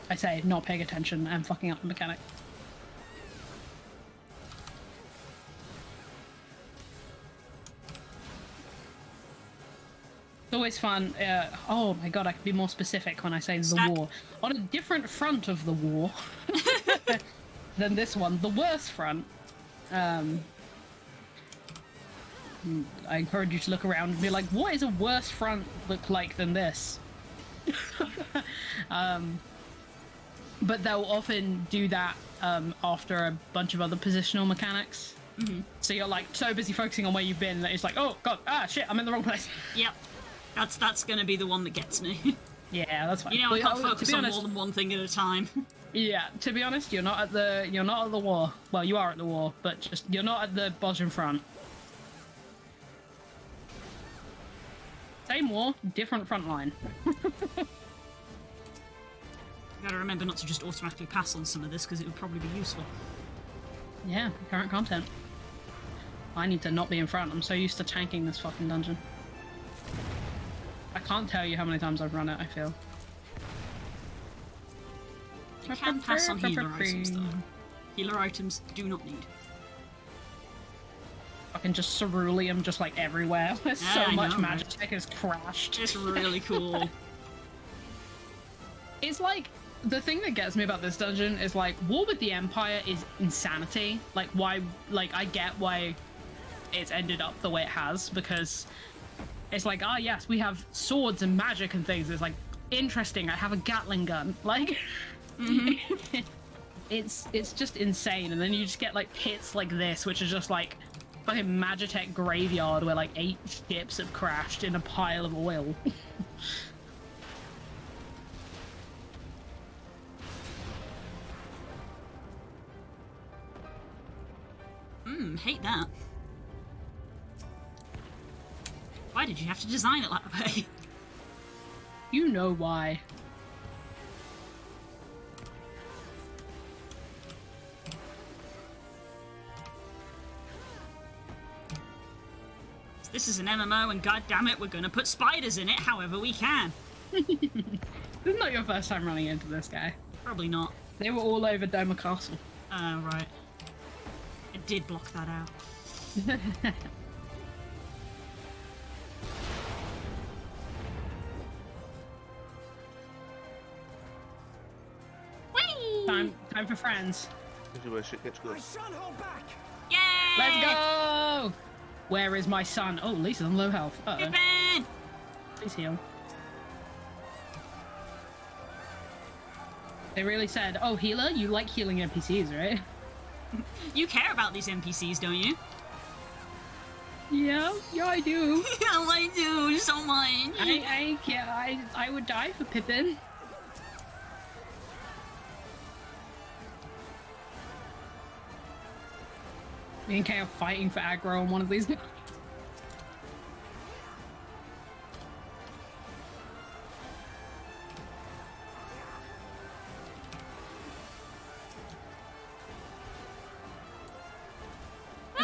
I say not paying attention and fucking up the mechanic. It's always fun. Oh my god, I can be more specific when I say the war. On a different front of the war than this one, the worst front. I encourage you to look around and be like, what does a worse front look like than this? But they'll often do that after a bunch of other positional mechanics. Mm-hmm. So you're like so busy focusing on where you've been that it's like, oh god, shit, I'm in the wrong place. Yep, that's gonna be the one that gets me. Yeah, that's fine. You know, I can't focus on more than one thing at a time. Yeah, to be honest, you're not at the war. Well, you are at the war, but just you're not at the bottom front. Same war, different front line. Gotta remember not to just automatically pass on some of this because it would probably be useful. Yeah, current content. I need to not be in front. I'm so used to tanking this fucking dungeon. I can't tell you how many times I've run it, I feel. You can pass on healer items, though. Healer items do not need. Fucking just ceruleum just like everywhere. There's so much magic has crashed. It's really cool. It's like, the thing that gets me about this dungeon is like, war with the Empire is insanity. Like why, like I get why it's ended up the way it has, because it's like, ah yes, we have swords and magic and things. It's like, interesting, I have a Gatling gun. Like, mm-hmm. it's just insane. And then you just get like pits like this, which is just like fucking Magitech graveyard where like 8 ships have crashed in a pile of oil. Hate that. Why did you have to design it that way? You know why. This is an MMO and goddammit, we're gonna put spiders in it however we can. This is not your first time running into this guy. Probably not. They were all over Doma Castle. Oh, right. It did block that out. Time for friends. This is where shit gets good. Yay! Let's go! Where is my son? Oh, Lisa's on low health. Uh-oh. Please heal. They really said, oh, healer, you like healing NPCs, right? You care about these NPCs, don't you? Yeah, I do. Yeah, I do so much. I would die for Pippin. Me and Kay are fighting for aggro on one of these. Let's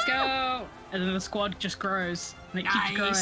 go! And then the squad just grows. And it keeps growing.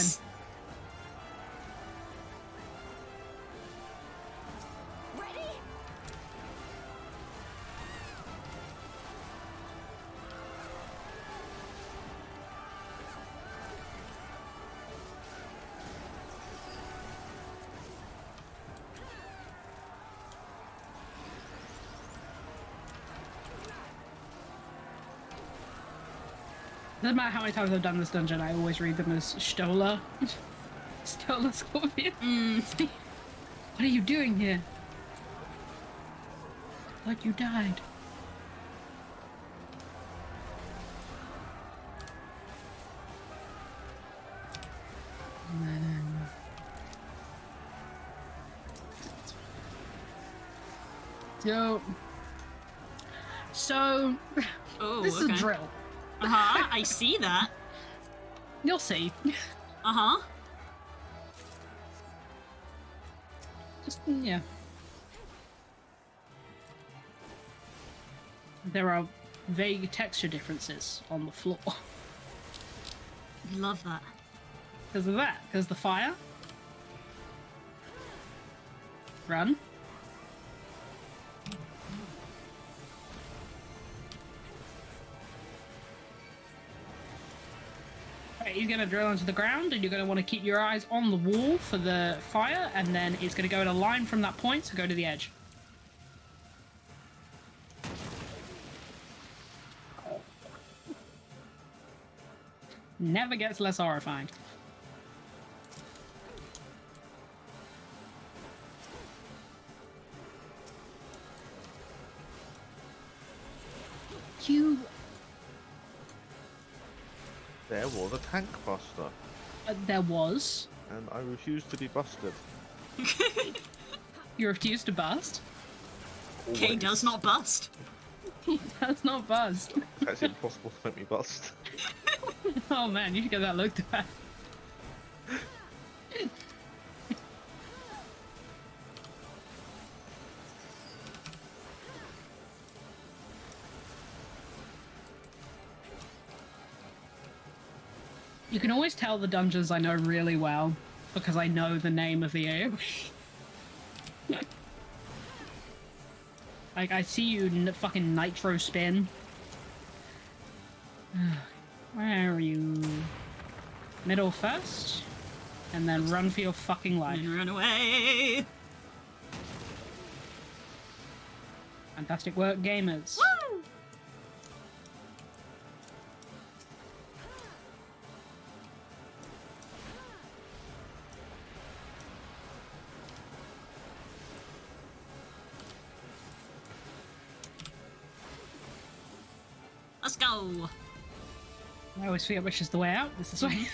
Doesn't matter how many times I've done this dungeon, I always read them as Stola. Stola Scorpion. What are you doing here? Like you died. So oh, this is a drill. I see that. You'll see. Just, yeah. There are vague texture differences on the floor. Love that. Because of that. Because the fire. Run. Right, he's going to drill into the ground, and you're going to want to keep your eyes on the wall for the fire, and then it's going to go in a line from that point to go to the edge. Never gets less horrifying. You... There was a tank buster. There was. And I refused to be busted. You refused to bust? K does not bust. He does not bust. That's impossible to make me bust. Oh man, you should get that looked at. You can always tell the dungeons I know really well because I know the name of the AoE. Like, I see you fucking nitro spin. Where are you? Middle first, and then run for your fucking life. And run away! Fantastic work, gamers. Woo! Let's go! I always forget which is the way out. This is the way.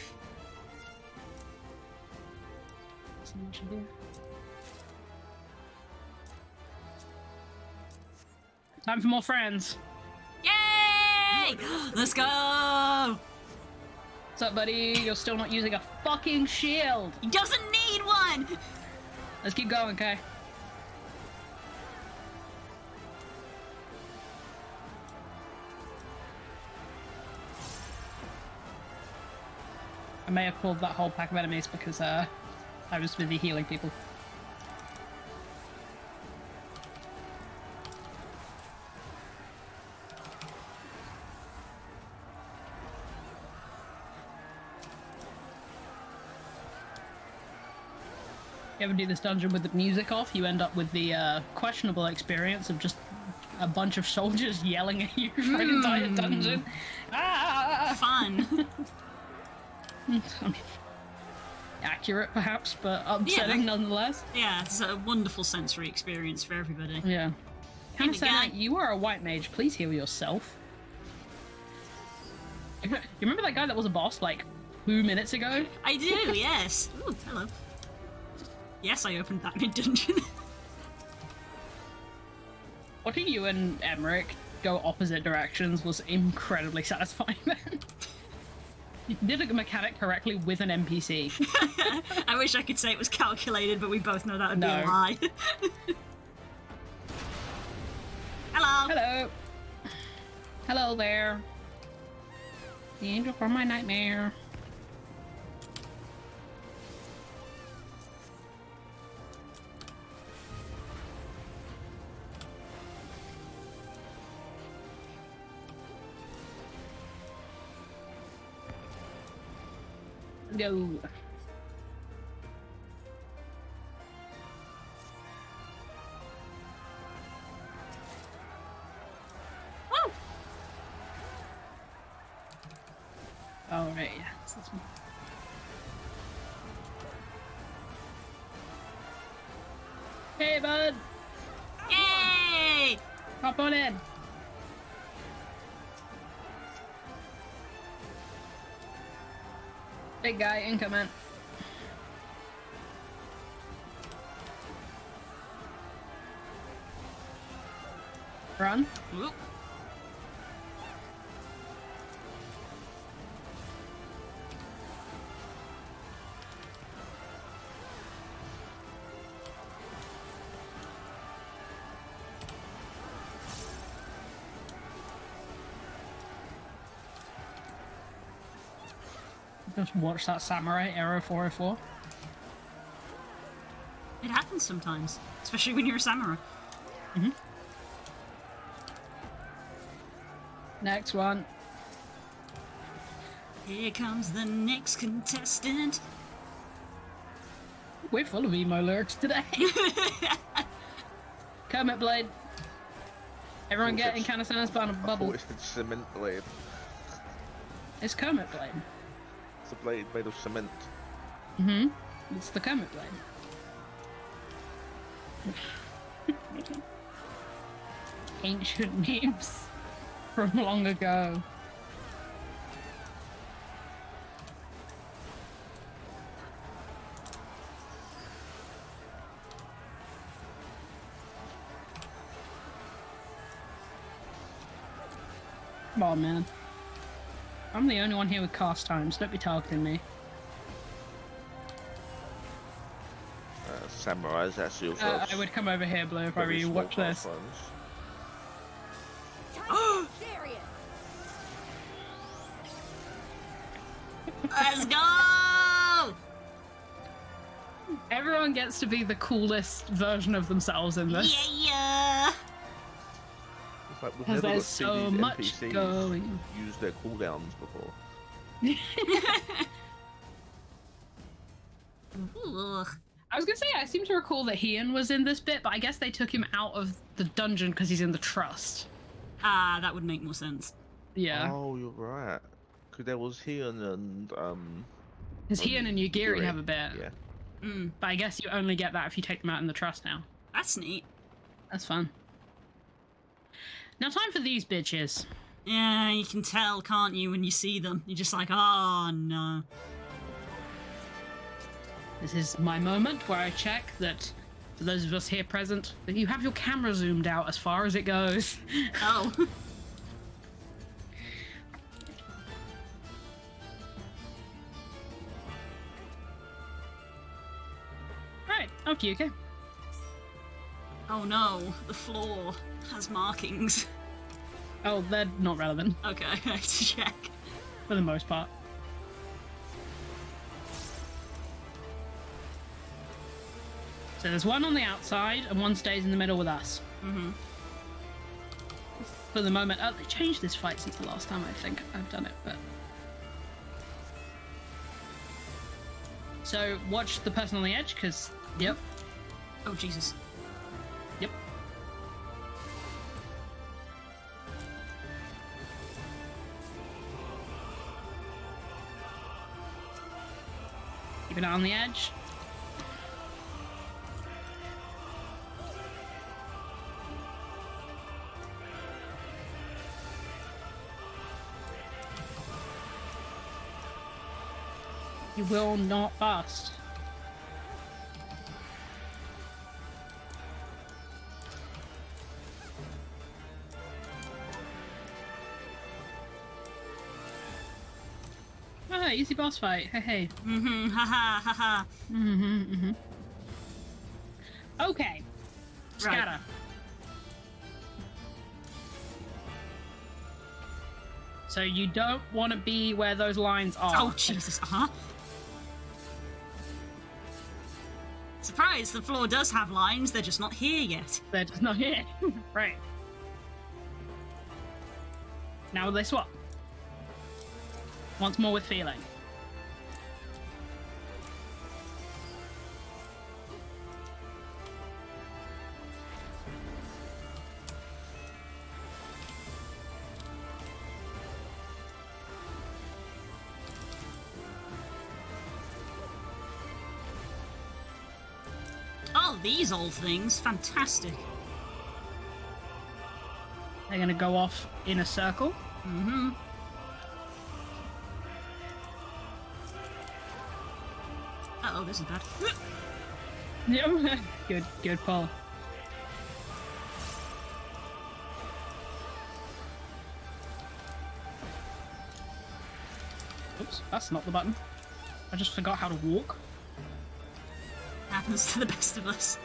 Time for more friends. Yay! Let's go! What's up, buddy? You're still not using a fucking shield. He doesn't need one! Let's keep going, okay? I may have pulled that whole pack of enemies because I was busy healing people. You ever do this dungeon with the music off, you end up with the questionable experience of just a bunch of soldiers yelling at you for an entire dungeon. Ah! Fun. Accurate, perhaps, but upsetting nonetheless. Yeah, it's a wonderful sensory experience for everybody. Yeah. Hannah, you are a white mage. Please heal yourself. You remember that guy that was a boss like 2 minutes ago? I do, yes. Ooh, hello. Yes, I opened that mid-dungeon. Watching you and Emmerich go opposite directions was incredibly satisfying then. You did a mechanic correctly with an NPC. I wish I could say it was calculated, but we both know that would be a lie. Hello! Hello! Hello there. The angel from my nightmare. Go. Woo! Hey, bud! Yay! Hop on in. Big guy incoming. Run. Whoop. Just watch that samurai arrow 404. It happens sometimes, especially when you're a samurai. Mm-hmm. Next one. Here comes the next contestant. We're full of emo lyrics today. Kermit Blade. Everyone get in Canister's bubble. It's cement blade. It's Kermit Blade. It's a blade made of cement. Mm-hmm. It's the Kermit Blade. Ancient memes from long ago. Come on, man. I'm the only one here with cast times. Don't be targeting me. Samurais, that's yourself. I would come over here, Blue, if I were you. Watch this. Let's go! Everyone gets to be the coolest version of themselves in this. Yeah! Like, we've never got to see so these much NPCs going. use their cooldowns before. I was gonna say, I seem to recall that Heian was in this bit, but I guess they took him out of the dungeon because he's in the trust. Ah, that would make more sense. Yeah. Oh, you're right. Because there was Heian and Because Heian and Yugiri Yugiri. have a bit. Yeah. But I guess you only get that if you take them out in the trust now. That's neat. That's fun. Now time for these bitches. Yeah, you can tell, can't you, when you see them? You're just like, oh no. This is my moment where I check that, for those of us here present, that you have your camera zoomed out as far as it goes. Oh. Right, after you, okay? Oh no, the floor has markings. Oh, they're not relevant. Okay, I have to check. For the most part. So there's one on the outside, and one stays in the middle with us. Mm-hmm. For the moment. Oh, they changed this fight since the last time I think I've done it, but... So, watch the person on the edge, because... Yep. Oh, Jesus. Yep. Keep an eye on the edge. You will not bust. Ah, easy boss fight. Hey, hey. Mm-hmm, ha ha ha. Mm-hmm, mm-hmm. Okay. Scatter. Right. So you don't want to be where those lines are. Oh, Jesus, uh-huh. Surprise, the floor does have lines, they're just not here yet. They're just not here. Right. Now they swap. Once more with feeling. Oh, Oh, these old things. Fantastic. They're going to go off in a circle. Mm-hmm. Uh-oh, this is bad. Yeah, good pull. Oops, that's not the button. I just forgot how to walk. Happens to the best of us.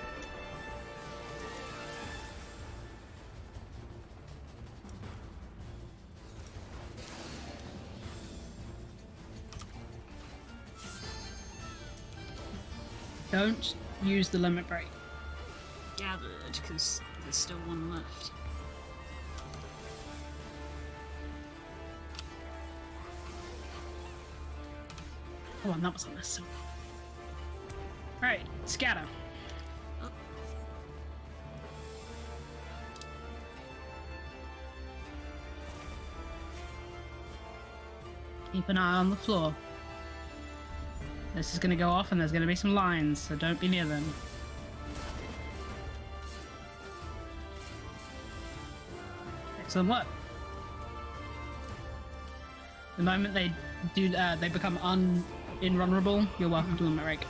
Don't use the limit break. Gathered, because there's still one left. Oh, and that was unnecessary. Alright, scatter. Oh. Keep an eye on the floor. This is going to go off and there's going to be some lines, so don't be near them. Excellent work. The moment they do, they become invulnerable, you're welcome to limit break.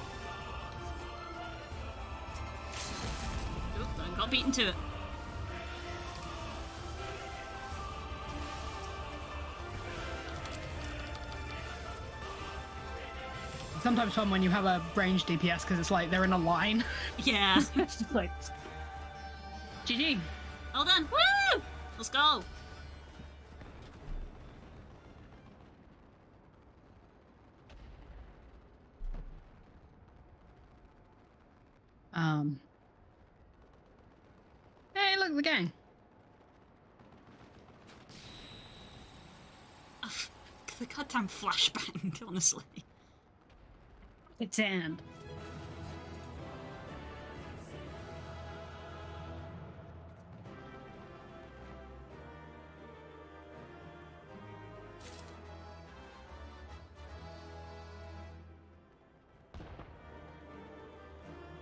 Oop, I got beaten to it. Sometimes fun when you have a range DPS because it's like they're in a line. Yeah. It's just like GG. Well done. Woo! Let's go. Hey, look, the gang. Oh, the goddamn flashbang, honestly. It's end.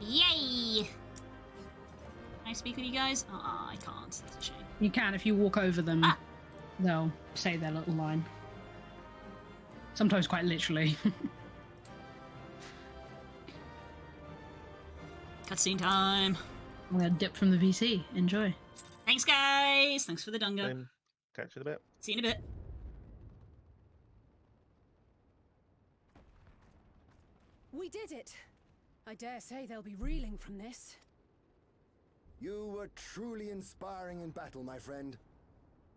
Yay! Can I speak with you guys? I can't. That's a shame. You can if you walk over them. They'll say their little line. Sometimes quite literally. Cutscene time. I'm gonna dip from the VC. Enjoy. Thanks, guys. Thanks for the dungo. Catch you in a bit. See you in a bit. We did it. I dare say they'll be reeling from this. You were truly inspiring in battle, my friend.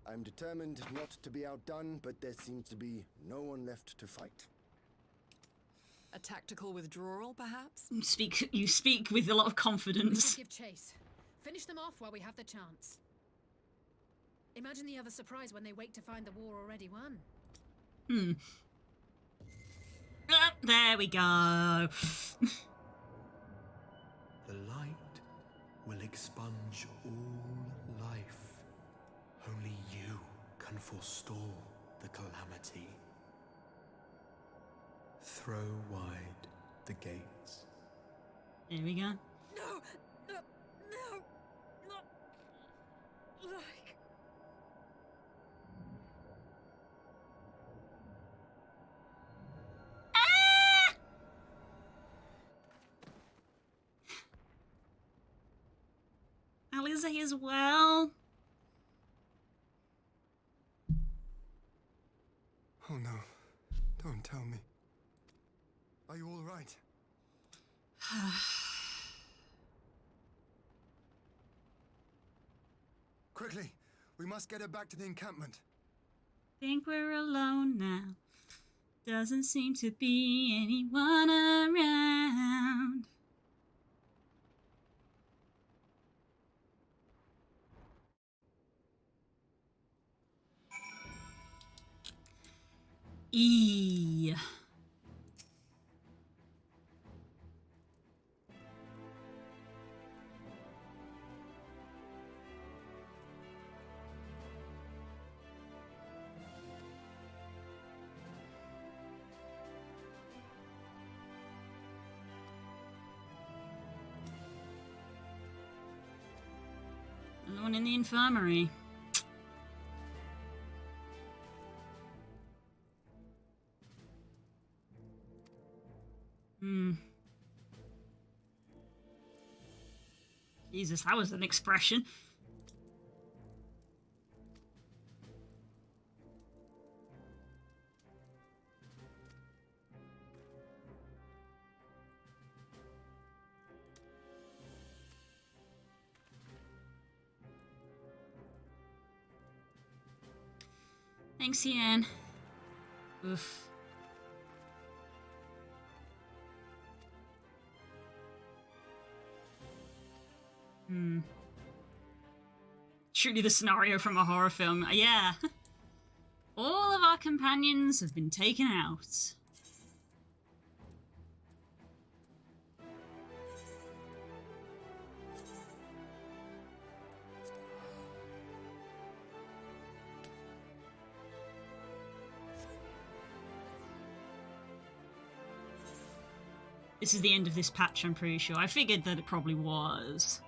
I'm determined not to be outdone, but there seems to be no one left to fight. A tactical withdrawal, perhaps? You speak with a lot of confidence. Give chase. Finish them off while we have the chance. Imagine the other surprise when they wake to find the war already won. There we go. The light will expunge all life. Only you can forestall the calamity. Throw wide the gates. There we go. No! Not like... Alizé as well. Oh no. Don't tell me. Are you all right? Quickly! We must get her back to the encampment. Think we're alone now. Doesn't seem to be anyone around. E. One in the infirmary. Jesus, that was an expression. Thanks, Ian. Oof. Truly the scenario from a horror film. Yeah. All of our companions have been taken out. This is the end of this patch, I'm pretty sure. I figured that it probably was.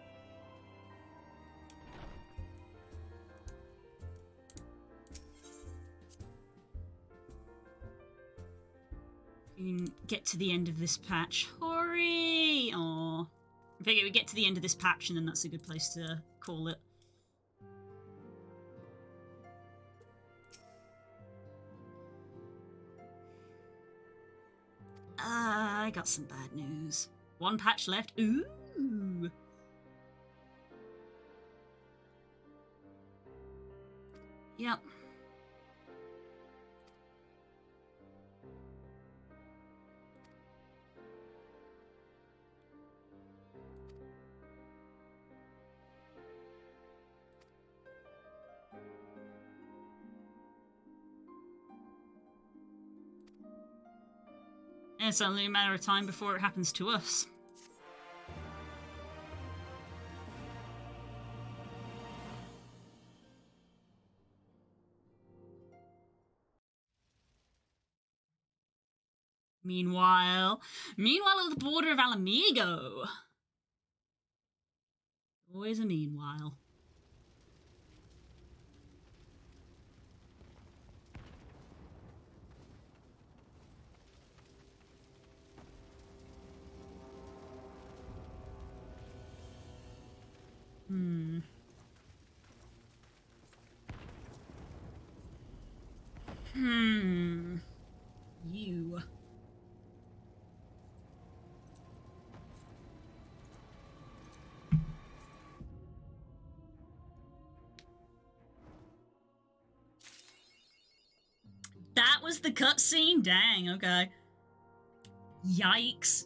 We can get to the end of this patch. Hurry! Aww. I figure we get to the end of this patch and then that's a good place to call it. I got some bad news. One patch left. Ooh! Yep. It's only a matter of time before it happens to us. Meanwhile at the border of Alamigo. Always a meanwhile. You. That was the cutscene? Dang, okay. Yikes.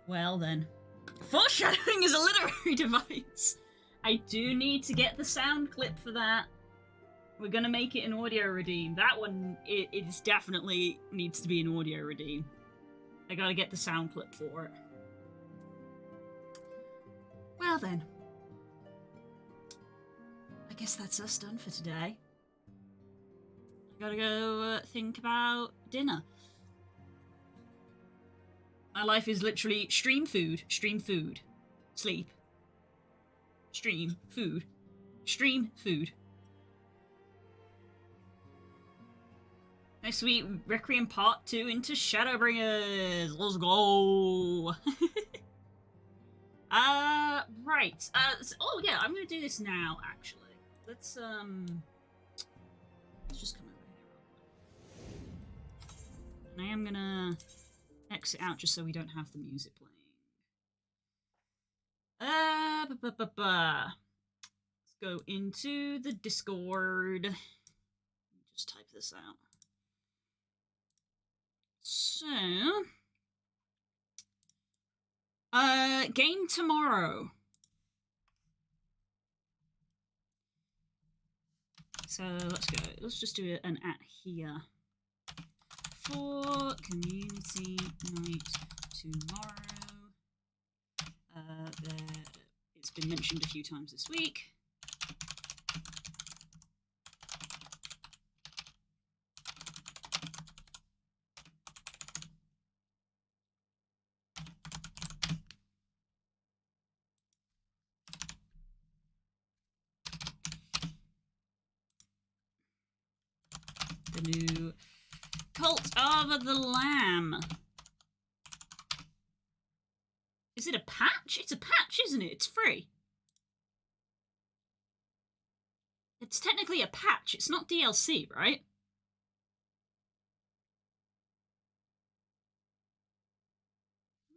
Well then. Foreshadowing is a literary device. I do need to get the sound clip for that. We're gonna make it an audio redeem. That one, it is definitely needs to be an audio redeem. I gotta get the sound clip for it. Well then. I guess that's us done for today. I gotta go think about dinner. My life is literally stream food, sleep, stream food, stream food. Next week, Requiem Part 2 into Shadowbringers. Let's go. Right. Oh yeah, I'm gonna do this now. Actually, let's just come over here. And I am gonna exit out just so we don't have the music playing. Let's go into the Discord. Just type this out. So, game tomorrow. So let's go. Let's just do an at here. For community night tomorrow. It's been mentioned a few times this week. the new Cult of the Lamb. Is it a patch? It's a patch, isn't it? It's free. It's technically a patch. It's not DLC, right?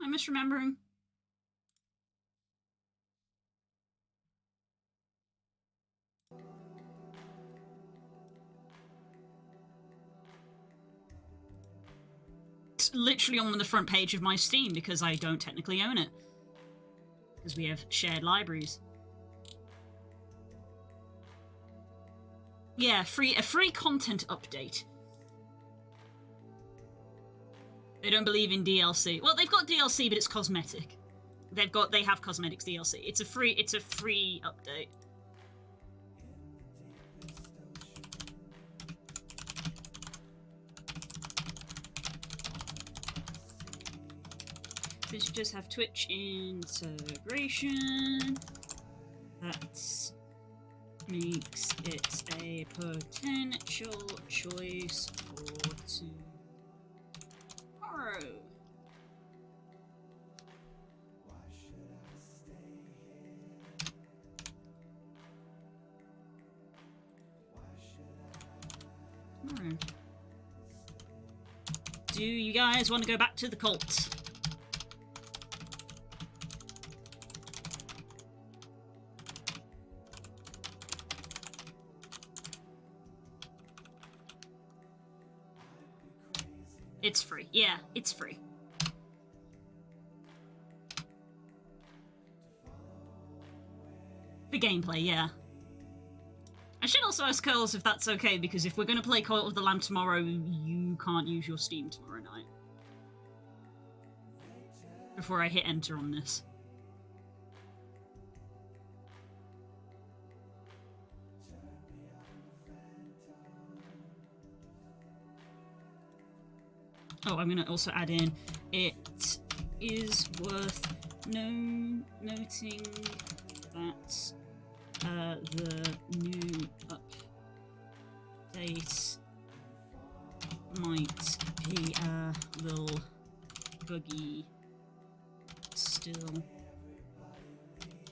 Am I misremembering? It's literally on the front page of my Steam because I don't technically own it. Because we have shared libraries. Yeah, a free content update. They don't believe in DLC. Well, they've got DLC, but it's cosmetic. They have cosmetics DLC. It's a free update. Because you just have Twitch integration. That makes it a potential choice for tomorrow. Do you guys want to go back to the cult? It's free. Yeah, it's free. The gameplay, yeah. I should also ask Curls if that's okay, because if we're going to play Cult of the Lamb tomorrow, you can't use your Steam tomorrow night. Before I hit enter on this. Oh, I'm going to also add in, it is worth noting that the new update might be a little buggy still,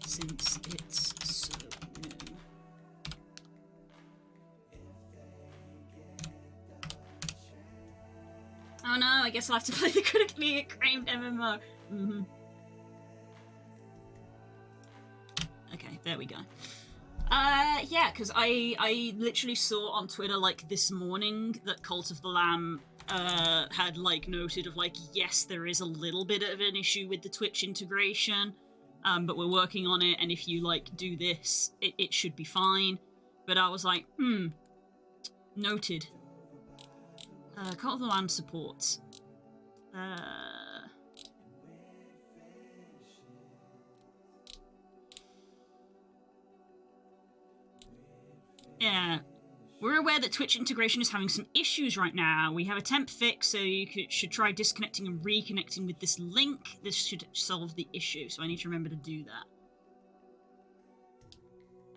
since it's so new. Oh no, I guess I'll have to play the critically acclaimed MMO. Okay, there we go. Yeah, because I literally saw on Twitter, like, this morning that Cult of the Lamb had, like, noted of, like, yes, there is a little bit of an issue with the Twitch integration, but we're working on it, and if you, like, do this, it should be fine. But I was like, noted. Cult of the Lamb supports. Yeah. We're aware that Twitch integration is having some issues right now. We have a temp fix, so you should try disconnecting and reconnecting with this link. This should solve the issue, so I need to remember to do that.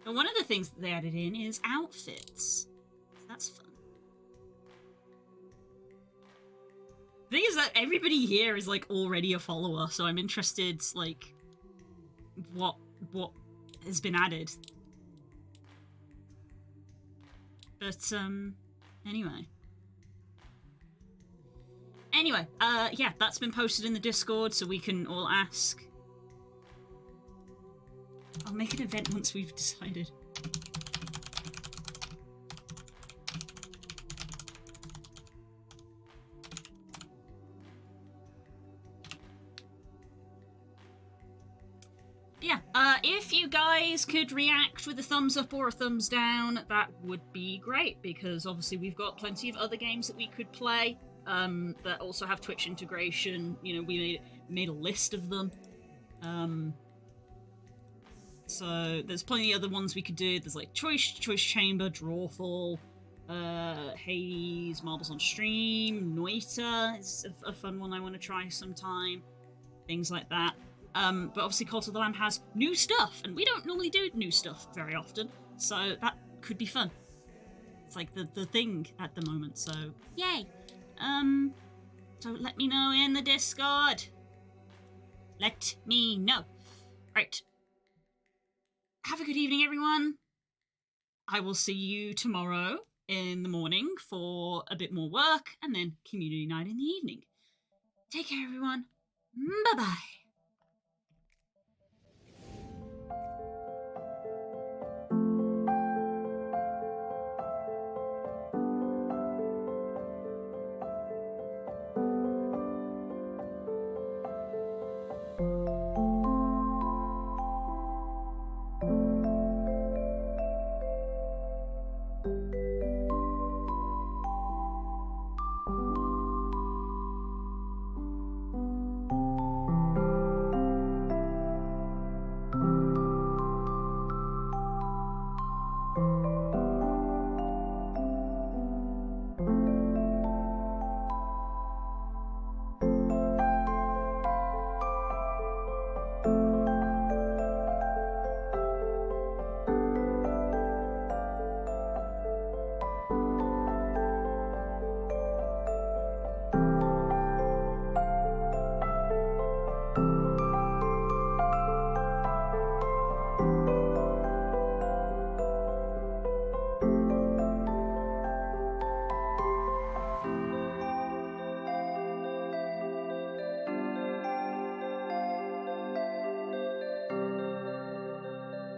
And one of the things that they added in is outfits. That's fun. The thing is that everybody here is, like, already a follower, so I'm interested, like, what has been added. But, anyway. Yeah, that's been posted in the Discord, so we can all ask. I'll make an event once we've decided. Yeah, if you guys could react with a thumbs up or a thumbs down, that would be great, because obviously we've got plenty of other games that we could play that also have Twitch integration. You know, we made a list of them. So there's plenty of other ones we could do. There's like Choice Chamber, Drawful, Hades, Marbles on Stream, Noita is a fun one I want to try sometime. Things like that. But obviously Cult of the Lamb has new stuff, and we don't normally do new stuff very often, so that could be fun. It's like the thing at the moment, so yay. So let me know in the Discord. Let me know. Right. Have a good evening, everyone. I will see you tomorrow in the morning for a bit more work, and then community night in the evening. Take care, everyone. Bye-bye.